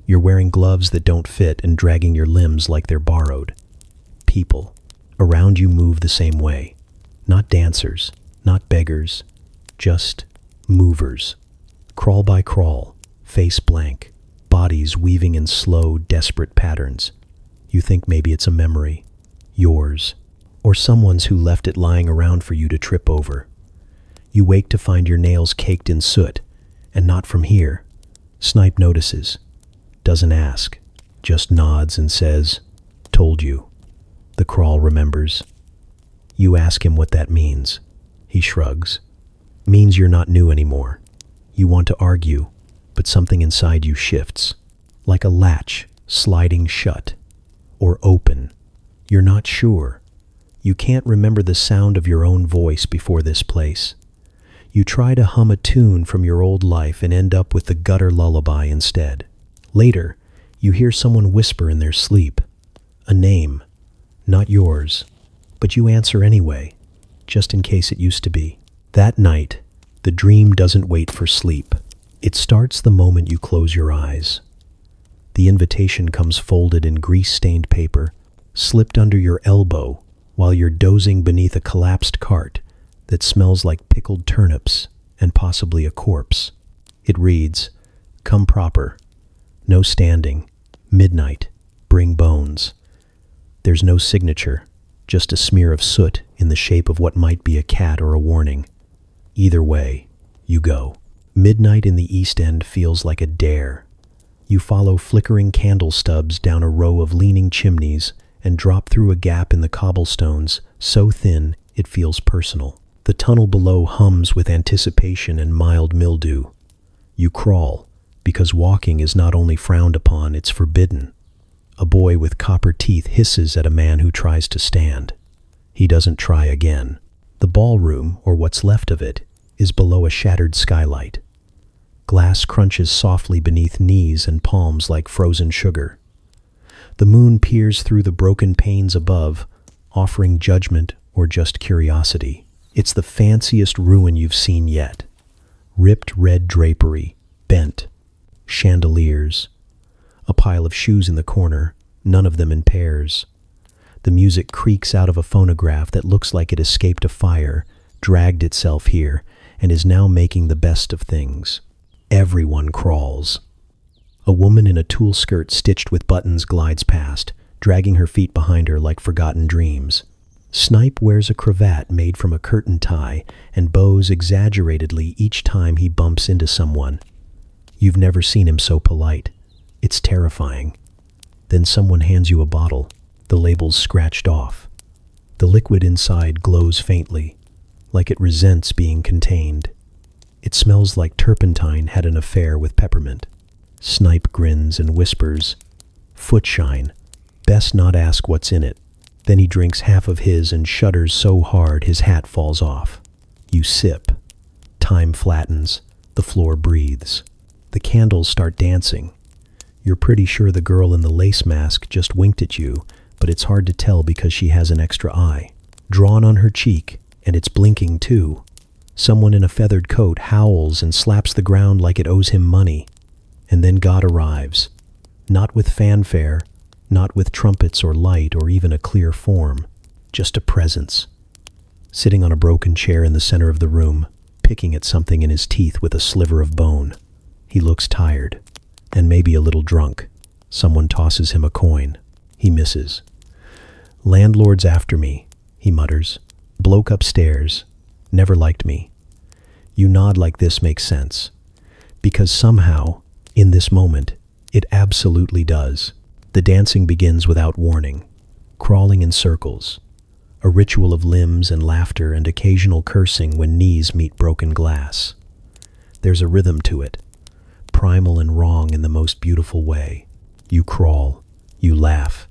You're wearing gloves that don't fit and dragging your limbs like they're borrowed. People around you move the same way. Not dancers, not beggars, just movers. Crawl by crawl, face blank, bodies weaving in slow, desperate patterns. You think maybe it's a memory, yours, or someone's who left it lying around for you to trip over. You wake to find your nails caked in soot, and not from here. Snipe notices, doesn't ask, just nods and says, "Told you." The crawl remembers. You ask him what that means. He shrugs. Means you're not new anymore. You want to argue, but something inside you shifts, like a latch sliding shut or open. You're not sure. You can't remember the sound of your own voice before this place. You try to hum a tune from your old life and end up with the gutter lullaby instead. Later, you hear someone whisper in their sleep. A name, not yours, but you answer anyway, just in case it used to be. That night, the dream doesn't wait for sleep. It starts the moment you close your eyes. The invitation comes folded in grease-stained paper, slipped under your elbow while you're dozing beneath a collapsed cart that smells like pickled turnips and possibly a corpse. It reads, "Come proper. No standing. Midnight. Bring bones." There's no signature, just a smear of soot in the shape of what might be a cat or a warning. Either way, you go. Midnight in the East End feels like a dare. You follow flickering candle stubs down a row of leaning chimneys and drop through a gap in the cobblestones so thin it feels personal. The tunnel below hums with anticipation and mild mildew. You crawl, because walking is not only frowned upon, it's forbidden. A boy with copper teeth hisses at a man who tries to stand. He doesn't try again. The ballroom, or what's left of it, is below a shattered skylight. Glass crunches softly beneath knees and palms like frozen sugar. The moon peers through the broken panes above, offering judgment or just curiosity. It's the fanciest ruin you've seen yet. Ripped red drapery, bent, chandeliers, a pile of shoes in the corner, none of them in pairs. The music creaks out of a phonograph that looks like it escaped a fire, dragged itself here, and is now making the best of things. Everyone crawls. A woman in a tulle skirt stitched with buttons glides past, dragging her feet behind her like forgotten dreams. Snipe wears a cravat made from a curtain tie and bows exaggeratedly each time he bumps into someone. You've never seen him so polite. It's terrifying. Then someone hands you a bottle, the label's scratched off. The liquid inside glows faintly, like it resents being contained. It smells like turpentine had an affair with peppermint. Snipe grins and whispers, "Footshine. Best not ask what's in it." Then he drinks half of his and shudders so hard his hat falls off. You sip. Time flattens. The floor breathes. The candles start dancing. You're pretty sure the girl in the lace mask just winked at you, but it's hard to tell because she has an extra eye drawn on her cheek, and it's blinking too. Someone in a feathered coat howls and slaps the ground like it owes him money. And then God arrives. Not with fanfare, not with trumpets or light or even a clear form, just a presence. Sitting on a broken chair in the center of the room, picking at something in his teeth with a sliver of bone. He looks tired, and maybe a little drunk. Someone tosses him a coin. He misses. "Landlord's after me," he mutters. "Bloke upstairs. Never liked me." You nod like this makes sense. Because somehow, in this moment, it absolutely does. The dancing begins without warning, crawling in circles, a ritual of limbs and laughter and occasional cursing when knees meet broken glass. There's a rhythm to it, primal and wrong in the most beautiful way. You crawl, you laugh,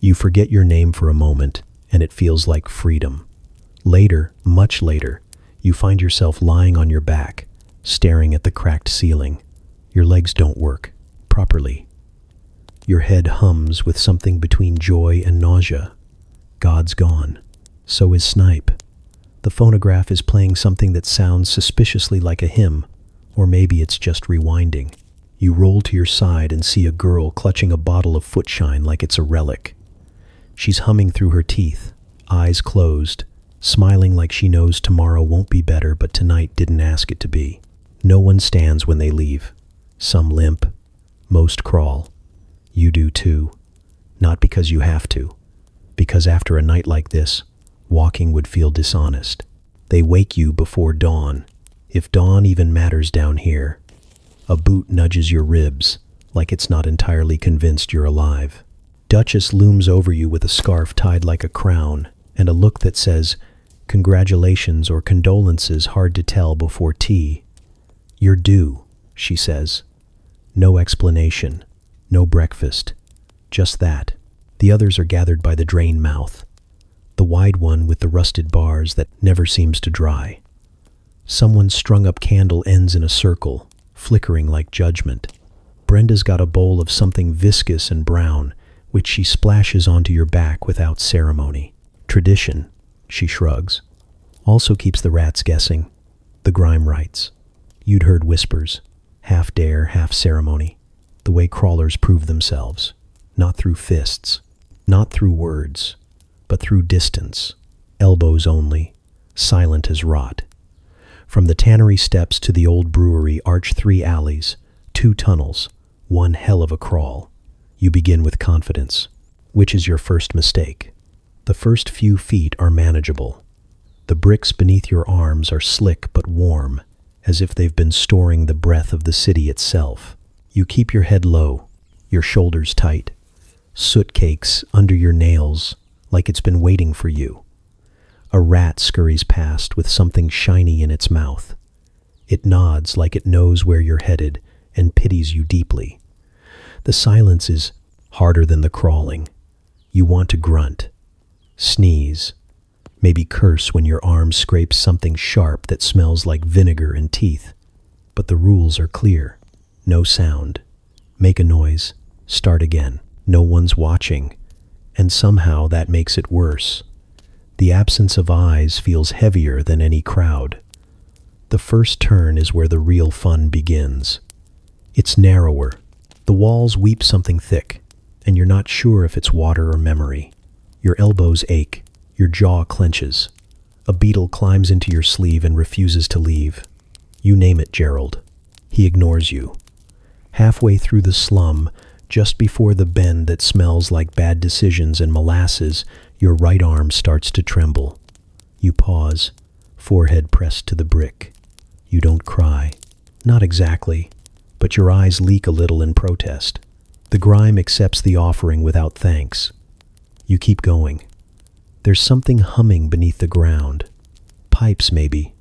you forget your name for a moment, and it feels like freedom. Later, much later, you find yourself lying on your back, staring at the cracked ceiling. Your legs don't work properly. Your head hums with something between joy and nausea. God's gone. So is Snipe. The phonograph is playing something that sounds suspiciously like a hymn, or maybe it's just rewinding. You roll to your side and see a girl clutching a bottle of Footshine like it's a relic. She's humming through her teeth, eyes closed, smiling like she knows tomorrow won't be better, but tonight didn't ask it to be. No one stands when they leave. Some limp. Most crawl. You do too. Not because you have to, because after a night like this, walking would feel dishonest. They wake you before dawn, if dawn even matters down here. A boot nudges your ribs, like it's not entirely convinced you're alive. Duchess looms over you with a scarf tied like a crown, and a look that says, congratulations or condolences hard to tell before tea. You're due, she says. No explanation, no breakfast, just that. The others are gathered by the drain mouth, the wide one with the rusted bars that never seems to dry. Someone's strung-up candle ends in a circle, flickering like judgment. Brenda's got a bowl of something viscous and brown, which she splashes onto your back without ceremony. Tradition, she shrugs, also keeps the rats guessing. The grime writes. You'd heard whispers, half dare, half ceremony, the way crawlers prove themselves, not through fists, not through words, but through distance, elbows only, silent as rot. From the tannery steps to the old brewery arch 3 alleys, 2 tunnels, one hell of a crawl. You begin with confidence, which is your first mistake. The first few feet are manageable. The bricks beneath your arms are slick but warm, as if they've been storing the breath of the city itself. You keep your head low, your shoulders tight, soot cakes under your nails like it's been waiting for you. A rat scurries past with something shiny in its mouth. It nods like it knows where you're headed and pities you deeply. The silence is harder than the crawling. You want to grunt, sneeze, maybe curse when your arm scrapes something sharp that smells like vinegar and teeth. But the rules are clear. No sound. Make a noise. Start again. No one's watching. And somehow that makes it worse. The absence of eyes feels heavier than any crowd. The first turn is where the real fun begins. It's narrower. The walls weep something thick, and you're not sure if it's water or memory. Your elbows ache. Your jaw clenches. A beetle climbs into your sleeve and refuses to leave. You name it, Gerald. He ignores you. Halfway through the slum, just before the bend that smells like bad decisions and molasses, your right arm starts to tremble. You pause, forehead pressed to the brick. You don't cry. Not exactly, but your eyes leak a little in protest. The grime accepts the offering without thanks. You keep going. There's something humming beneath the ground. Pipes, maybe.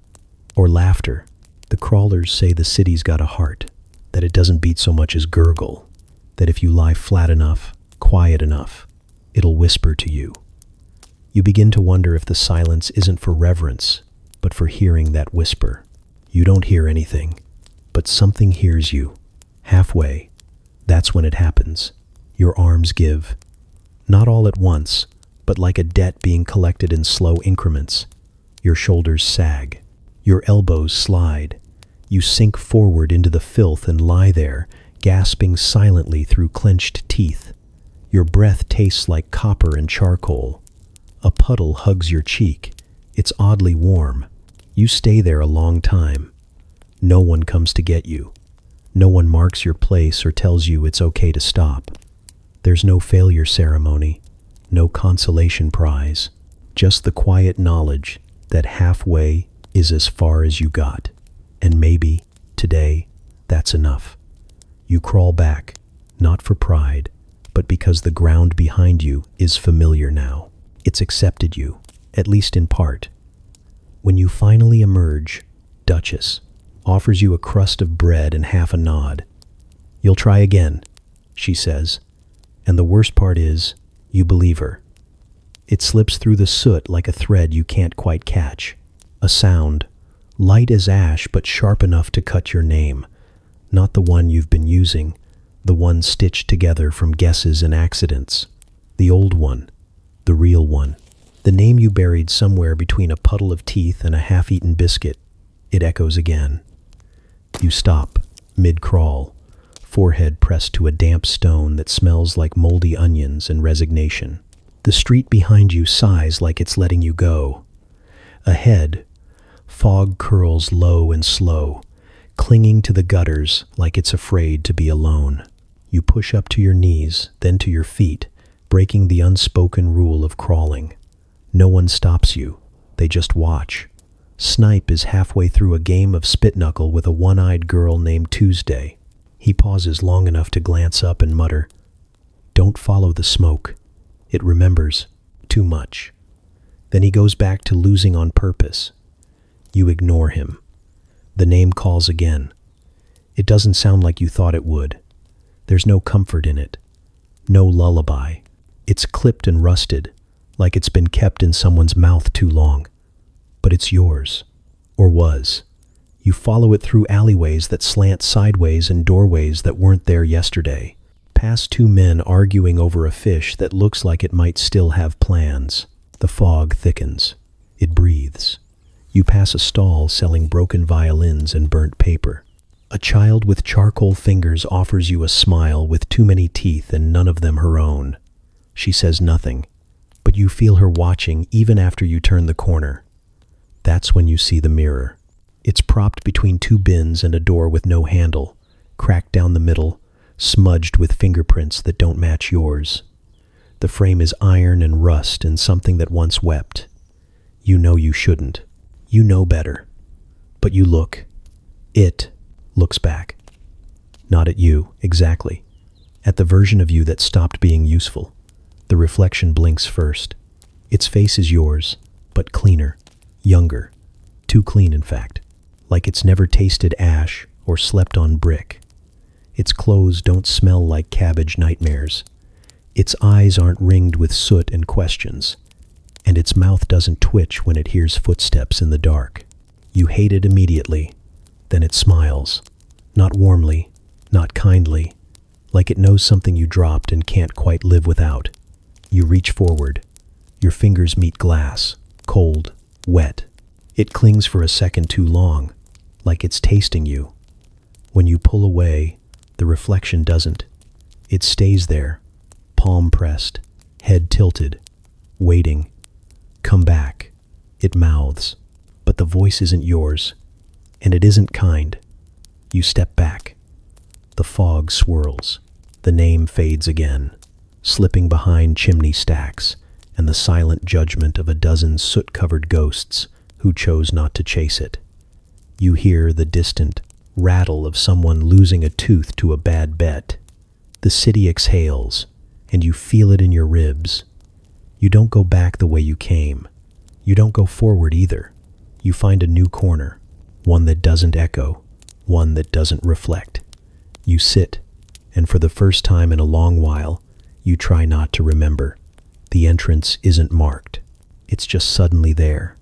Or laughter. The crawlers say the city's got a heart, that it doesn't beat so much as gurgle, that if you lie flat enough, quiet enough, it'll whisper to you. You begin to wonder if the silence isn't for reverence, but for hearing that whisper. You don't hear anything, but something hears you. Halfway. That's when it happens. Your arms give. Not all at once, but like a debt being collected in slow increments. Your shoulders sag. Your elbows slide. You sink forward into the filth and lie there, gasping silently through clenched teeth. Your breath tastes like copper and charcoal. A puddle hugs your cheek. It's oddly warm. You stay there a long time. No one comes to get you. No one marks your place or tells you it's okay to stop. There's no failure ceremony. No consolation prize, just the quiet knowledge that halfway is as far as you got. And maybe, today, that's enough. You crawl back, not for pride, but because the ground behind you is familiar now. It's accepted you, at least in part. When you finally emerge, Duchess offers you a crust of bread and half a nod. You'll try again, she says, and the worst part is, you believe her. It slips through the soot like a thread you can't quite catch. A sound, light as ash but sharp enough to cut your name. Not the one you've been using, the one stitched together from guesses and accidents. The old one, the real one. The name you buried somewhere between a puddle of teeth and a half-eaten biscuit. It echoes again. You stop, mid-crawl, forehead pressed to a damp stone that smells like moldy onions and resignation. The street behind you sighs like it's letting you go. Ahead, fog curls low and slow, clinging to the gutters like it's afraid to be alone. You push up to your knees, then to your feet, breaking the unspoken rule of crawling. No one stops you, they just watch. Snipe is halfway through a game of spit-knuckle with a one-eyed girl named Tuesday. He pauses long enough to glance up and mutter, "Don't follow the smoke. It remembers too much." Then he goes back to losing on purpose. You ignore him. The name calls again. It doesn't sound like you thought it would. There's no comfort in it. No lullaby. It's clipped and rusted, like it's been kept in someone's mouth too long. But it's yours. Or was. You follow it through alleyways that slant sideways and doorways that weren't there yesterday. Past two men arguing over a fish that looks like it might still have plans. The fog thickens. It breathes. You pass a stall selling broken violins and burnt paper. A child with charcoal fingers offers you a smile with too many teeth and none of them her own. She says nothing, but you feel her watching even after you turn the corner. That's when you see the mirror. It's propped between two bins and a door with no handle, cracked down the middle, smudged with fingerprints that don't match yours. The frame is iron and rust and something that once wept. You know you shouldn't. You know better. But you look. It looks back. Not at you, exactly. At the version of you that stopped being useful. The reflection blinks first. Its face is yours, but cleaner, younger. Too clean, in fact. Like it's never tasted ash or slept on brick. Its clothes don't smell like cabbage nightmares. Its eyes aren't ringed with soot and questions. And its mouth doesn't twitch when it hears footsteps in the dark. You hate it immediately. Then it smiles. Not warmly, not kindly, like it knows something you dropped and can't quite live without. You reach forward. Your fingers meet glass, cold, wet. It clings for a second too long, like it's tasting you. When you pull away, the reflection doesn't. It stays there, palm pressed, head tilted, waiting. Come back, it mouths. But the voice isn't yours, and it isn't kind. You step back. The fog swirls. The name fades again, slipping behind chimney stacks and the silent judgment of a dozen soot-covered ghosts who chose not to chase it. You hear the distant rattle of someone losing a tooth to a bad bet. The city exhales, and you feel it in your ribs. You don't go back the way you came. You don't go forward either. You find a new corner, one that doesn't echo, one that doesn't reflect. You sit, and for the first time in a long while, you try not to remember. The entrance isn't marked. It's just suddenly there,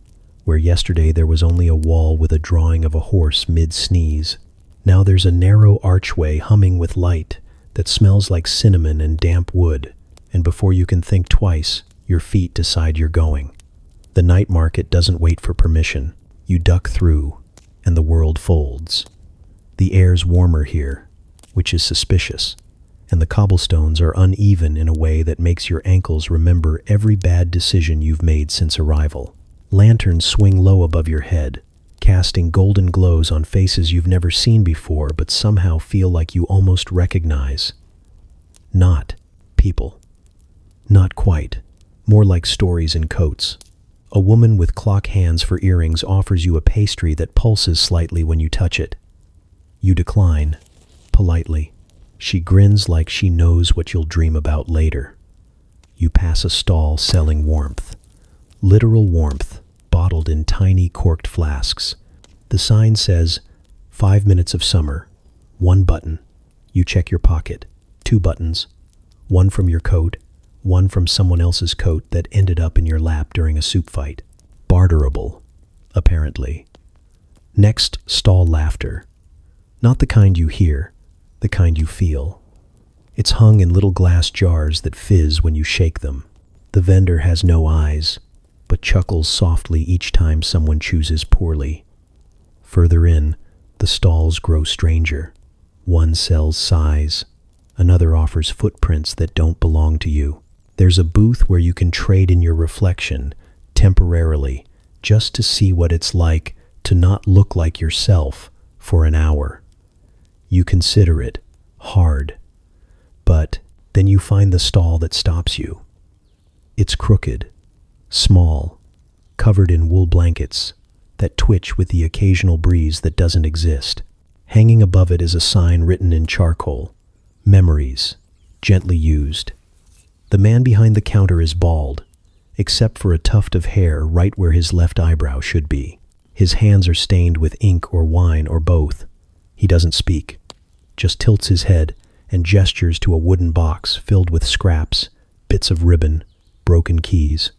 where yesterday there was only a wall with a drawing of a horse mid-sneeze. Now there's a narrow archway humming with light that smells like cinnamon and damp wood, and before you can think twice, your feet decide you're going. The night market doesn't wait for permission. You duck through, and the world folds. The air's warmer here, which is suspicious, and the cobblestones are uneven in a way that makes your ankles remember every bad decision you've made since arrival. Lanterns swing low above your head, casting golden glows on faces you've never seen before but somehow feel like you almost recognize. Not people. Not quite. More like stories in coats. A woman with clock hands for earrings offers you a pastry that pulses slightly when you touch it. You decline, politely. She grins like she knows what you'll dream about later. You pass a stall selling warmth. Literal warmth, bottled in tiny corked flasks. The sign says, 5 minutes of summer. 1 button. You check your pocket. 2 buttons. 1 from your coat. 1 from someone else's coat that ended up in your lap during a soup fight. Barterable, apparently. Next, stall laughter. Not the kind you hear, the kind you feel. It's hung in little glass jars that fizz when you shake them. The vendor has no eyes, but chuckles softly each time someone chooses poorly. Further in, the stalls grow stranger. One sells sighs, another offers footprints that don't belong to you. There's a booth where you can trade in your reflection, temporarily, just to see what it's like to not look like yourself for an hour. You consider it hard, but Then you find the stall that stops you. It's crooked, small, covered in wool blankets that twitch with the occasional breeze that doesn't exist. Hanging above it is a sign written in charcoal, "Memories, gently used." The man behind the counter is bald, except for a tuft of hair right where his left eyebrow should be. His hands are stained with ink or wine or both. He doesn't speak, just tilts his head and gestures to a wooden box filled with scraps, bits of ribbon, broken keys,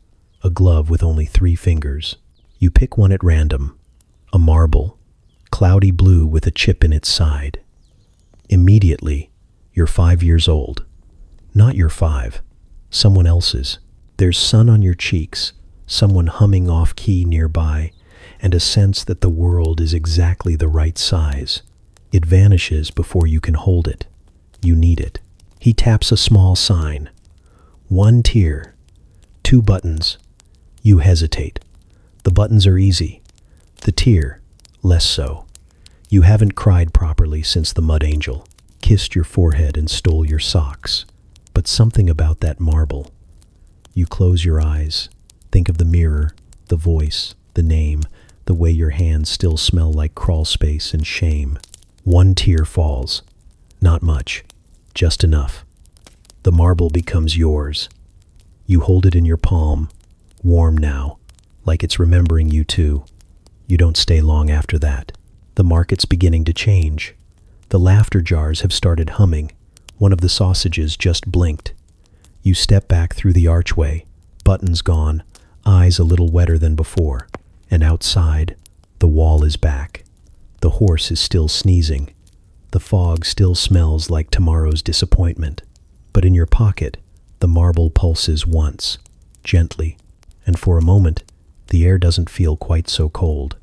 a glove with only 3 fingers. You pick one at random, a marble, cloudy blue with a chip in its side. Immediately, you're 5 years old. Not your 5, someone else's. There's sun on your cheeks, someone humming off-key nearby, and a sense that the world is exactly the right size. It vanishes before you can hold it. You need it. He taps a small sign. 1 tier, 2 buttons. You hesitate. The buttons are easy. The tier, less so. You haven't cried properly since the mud angel kissed your forehead and stole your socks. But something about that marble. You close your eyes, think of the mirror, the voice, the name, the way your hands still smell like crawl space and shame. 1 tear falls. Not much, just enough. The marble becomes yours. You hold it in your palm, warm now, like it's remembering you too. You don't stay long after that. The market's beginning to change. The laughter jars have started humming. One of the sausages just blinked. You step back through the archway, buttons gone, eyes a little wetter than before. And outside, the wall is back. The horse is still sneezing. The fog still smells like tomorrow's disappointment. But in your pocket, the marble pulses once, gently, and for a moment, the air doesn't feel quite so cold.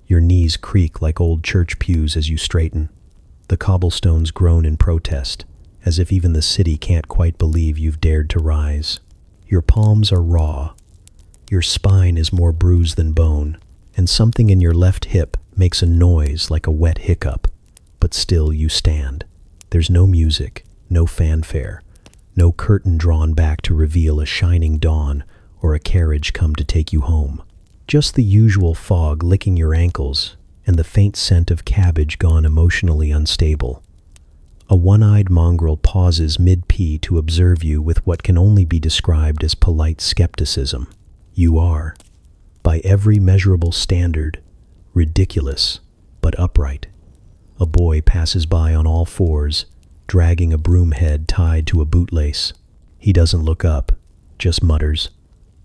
Your knees creak like old church pews as you straighten. The cobblestones groan in protest, as if even the city can't quite believe you've dared to rise. Your palms are raw. Your spine is more bruised than bone, and something in your left hip makes a noise like a wet hiccup. But still you stand. There's no music, no fanfare, no curtain drawn back to reveal a shining dawn or a carriage come to take you home. Just the usual fog licking your ankles and the faint scent of cabbage gone emotionally unstable. A one-eyed mongrel pauses mid-pee to observe you with what can only be described as polite skepticism. You are, by every measurable standard, ridiculous but upright. A boy passes by on all fours, dragging a broom head tied to a bootlace. He doesn't look up, just mutters,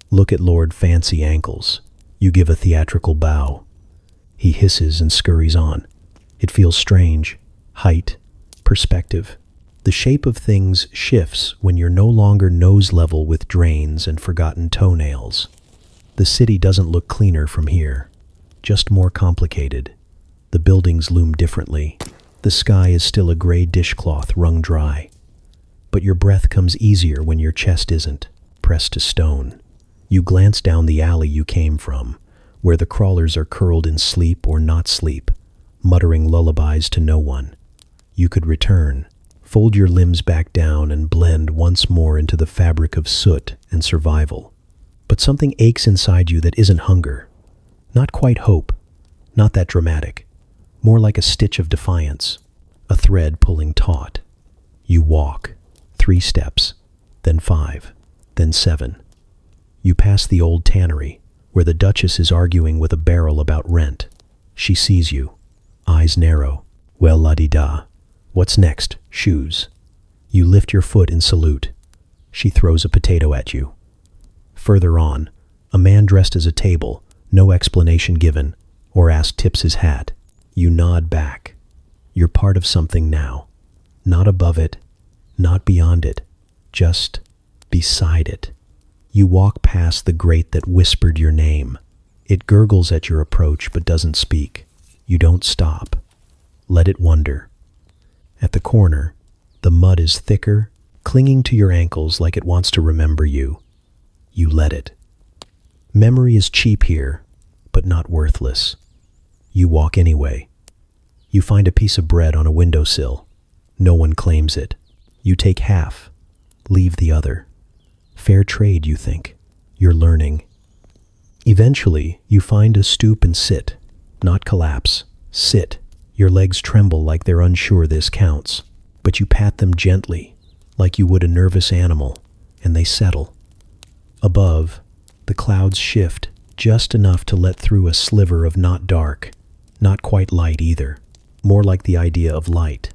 "Look at Lord Fancy Ankles." You give a theatrical bow. He hisses and scurries on. It feels strange. Height, perspective. The shape of things shifts when you're no longer nose level with drains and forgotten toenails. The city doesn't look cleaner from here, just more complicated. The buildings loom differently. The sky is still a gray dishcloth wrung dry. But your breath comes easier when your chest isn't, pressed to stone. You glance down the alley you came from, where the crawlers are curled in sleep or not sleep, muttering lullabies to no one. You could return, fold your limbs back down and blend once more into the fabric of soot and survival. But something aches inside you that isn't hunger. Not quite hope. Not that dramatic. More like a stitch of defiance. A thread pulling taut. You walk. 3 steps. Then 5. Then 7. You pass the old tannery, where the Duchess is arguing with a barrel about rent. She sees you. Eyes narrow. Well, la-di-da. What's next? Shoes. You lift your foot in salute. She throws a potato at you. Further on, a man dressed as a table, no explanation given, or asked tips his hat. You nod back. You're part of something now. Not above it, not beyond it, just beside it. You walk past the grate that whispered your name. It gurgles at your approach but doesn't speak. You don't stop. Let it wonder. At the corner, the mud is thicker, clinging to your ankles like it wants to remember you. You let it. Memory is cheap here, but not worthless. You walk anyway. You find a piece of bread on a windowsill. No one claims it. You take half. leave the other. Fair trade, you think. You're learning. Eventually, you find a stoop and sit. Not collapse. Sit. Your legs tremble like they're unsure this counts. But you pat them gently, like you would a nervous animal, and they settle. Above, the clouds shift just enough to let through a sliver of not dark, not quite light either, more like the idea of light.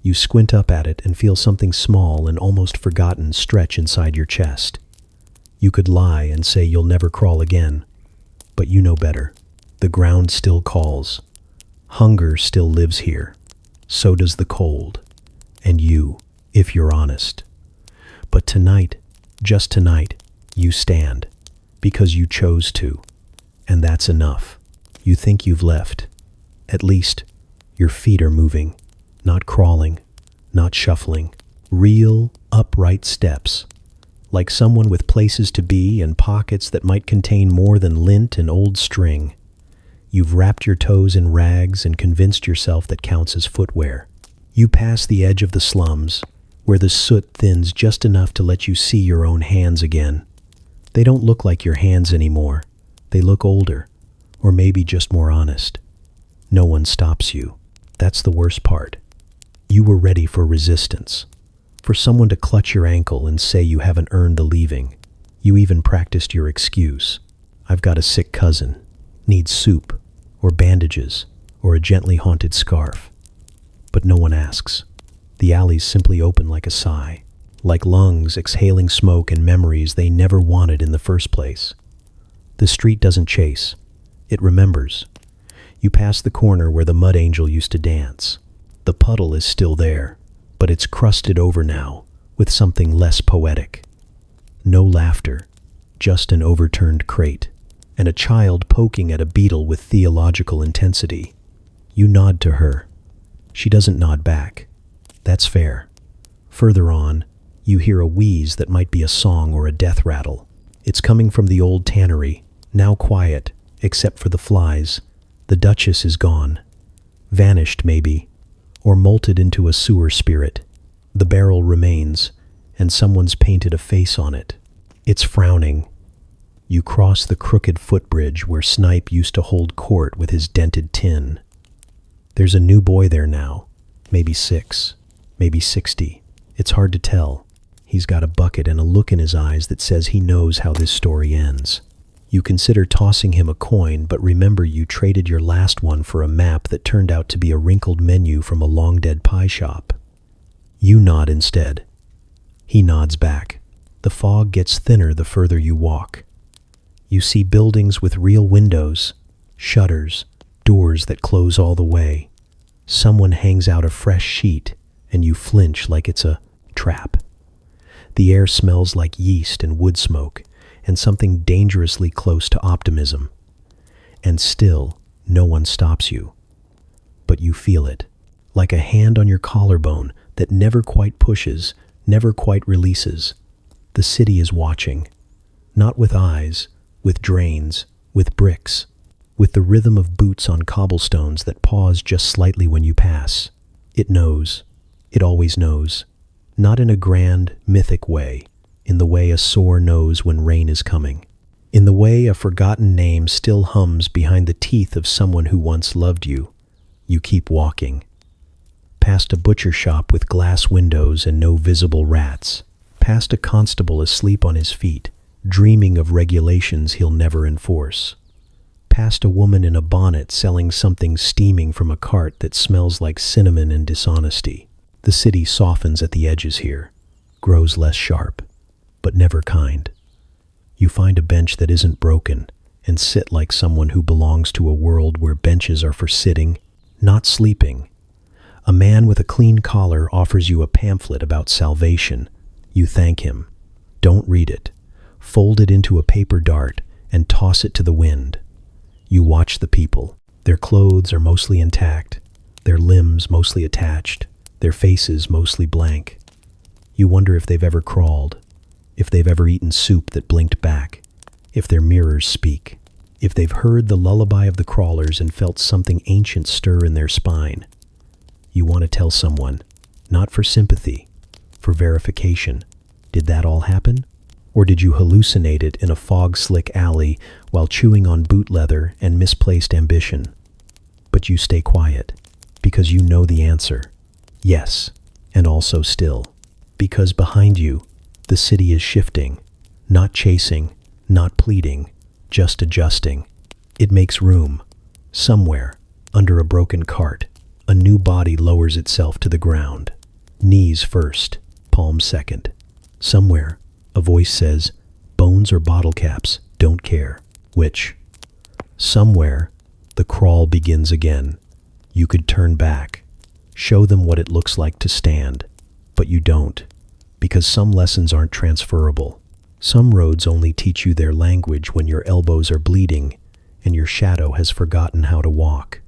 You squint up at it and feel something small and almost forgotten stretch inside your chest. You could lie and say you'll never crawl again, but you know better. The ground still calls. Hunger still lives here. So does the cold. And you, if you're honest. But tonight, just tonight, you stand, because you chose to, and that's enough. You think you've left. At least, your feet are moving, not crawling, not shuffling. Real, upright steps, like someone with places to be and pockets that might contain more than lint and old string. You've wrapped your toes in rags and convinced yourself that counts as footwear. You pass the edge of the slums, where the soot thins just enough to let you see your own hands again. They don't look like your hands anymore. They look older, or maybe just more honest. No one stops you. That's the worst part. You were ready for resistance, for someone to clutch your ankle and say you haven't earned the leaving. You even practiced your excuse. I've got a sick cousin, needs soup, or bandages, or a gently haunted scarf. But no one asks. The alleys simply open like a sigh, like lungs exhaling smoke and memories they never wanted in the first place. The street doesn't chase. It remembers. You pass the corner where the mud angel used to dance. The puddle is still there, but it's crusted over now with something less poetic. No laughter, just an overturned crate, and a child poking at a beetle with theological intensity. You nod to her. She doesn't nod back. That's fair. Further on, you hear a wheeze that might be a song or a death rattle. It's coming from the old tannery, now quiet, except for the flies. The Duchess is gone. Vanished, maybe, or molted into a sewer spirit. The barrel remains, and someone's painted a face on it. It's frowning. You cross the crooked footbridge where Snipe used to hold court with his dented tin. There's a new boy there now, maybe 6, maybe 60. It's hard to tell. He's got a bucket and a look in his eyes that says he knows how this story ends. You consider tossing him a coin, but remember you traded your last one for a map that turned out to be a wrinkled menu from a long-dead pie shop. You nod instead. He nods back. The fog gets thinner the further you walk. You see buildings with real windows, shutters, doors that close all the way. Someone hangs out a fresh sheet, and you flinch like it's a trap. The air smells like yeast and wood smoke, and something dangerously close to optimism. And still, no one stops you. But you feel it, like a hand on your collarbone that never quite pushes, never quite releases. The city is watching, not with eyes, with drains, with bricks, with the rhythm of boots on cobblestones that pause just slightly when you pass. It knows. It always knows. Not in a grand, mythic way, in the way a sore knows when rain is coming, in the way a forgotten name still hums behind the teeth of someone who once loved you. You keep walking. Past a butcher shop with glass windows and no visible rats, past a constable asleep on his feet, dreaming of regulations he'll never enforce, past a woman in a bonnet selling something steaming from a cart that smells like cinnamon and dishonesty. The city softens at the edges here, grows less sharp, but never kind. You find a bench that isn't broken and sit like someone who belongs to a world where benches are for sitting, not sleeping. A man with a clean collar offers you a pamphlet about salvation. You thank him. Don't read it. Fold it into a paper dart and toss it to the wind. You watch the people. Their clothes are mostly intact, their limbs mostly attached, their faces mostly blank. You wonder if they've ever crawled, if they've ever eaten soup that blinked back, if their mirrors speak, if they've heard the lullaby of the crawlers and felt something ancient stir in their spine. You want to tell someone, not for sympathy, for verification. Did that all happen? Or did you hallucinate it in a fog-slick alley while chewing on boot leather and misplaced ambition? But you stay quiet, because you know the answer. Yes, and also still. Because behind you, the city is shifting, not chasing, not pleading, just adjusting. It makes room. Somewhere, under a broken cart, a new body lowers itself to the ground. Knees first, palms second. Somewhere, a voice says, bones or bottle caps, don't care. Which? Somewhere, the crawl begins again. You could turn back, show them what it looks like to stand, but you don't, because some lessons aren't transferable. Some roads only teach you their language when your elbows are bleeding and your shadow has forgotten how to walk.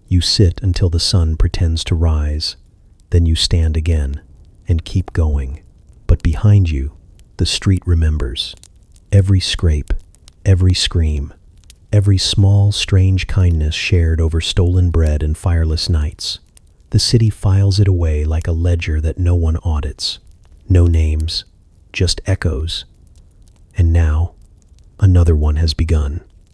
You sit until the sun pretends to rise, then you stand again and keep going. But behind you, the street remembers. Every scrape, every scream, every small, strange kindness shared over stolen bread and fireless nights. The city files it away like a ledger that no one audits. No names, just echoes. And now, another one has begun.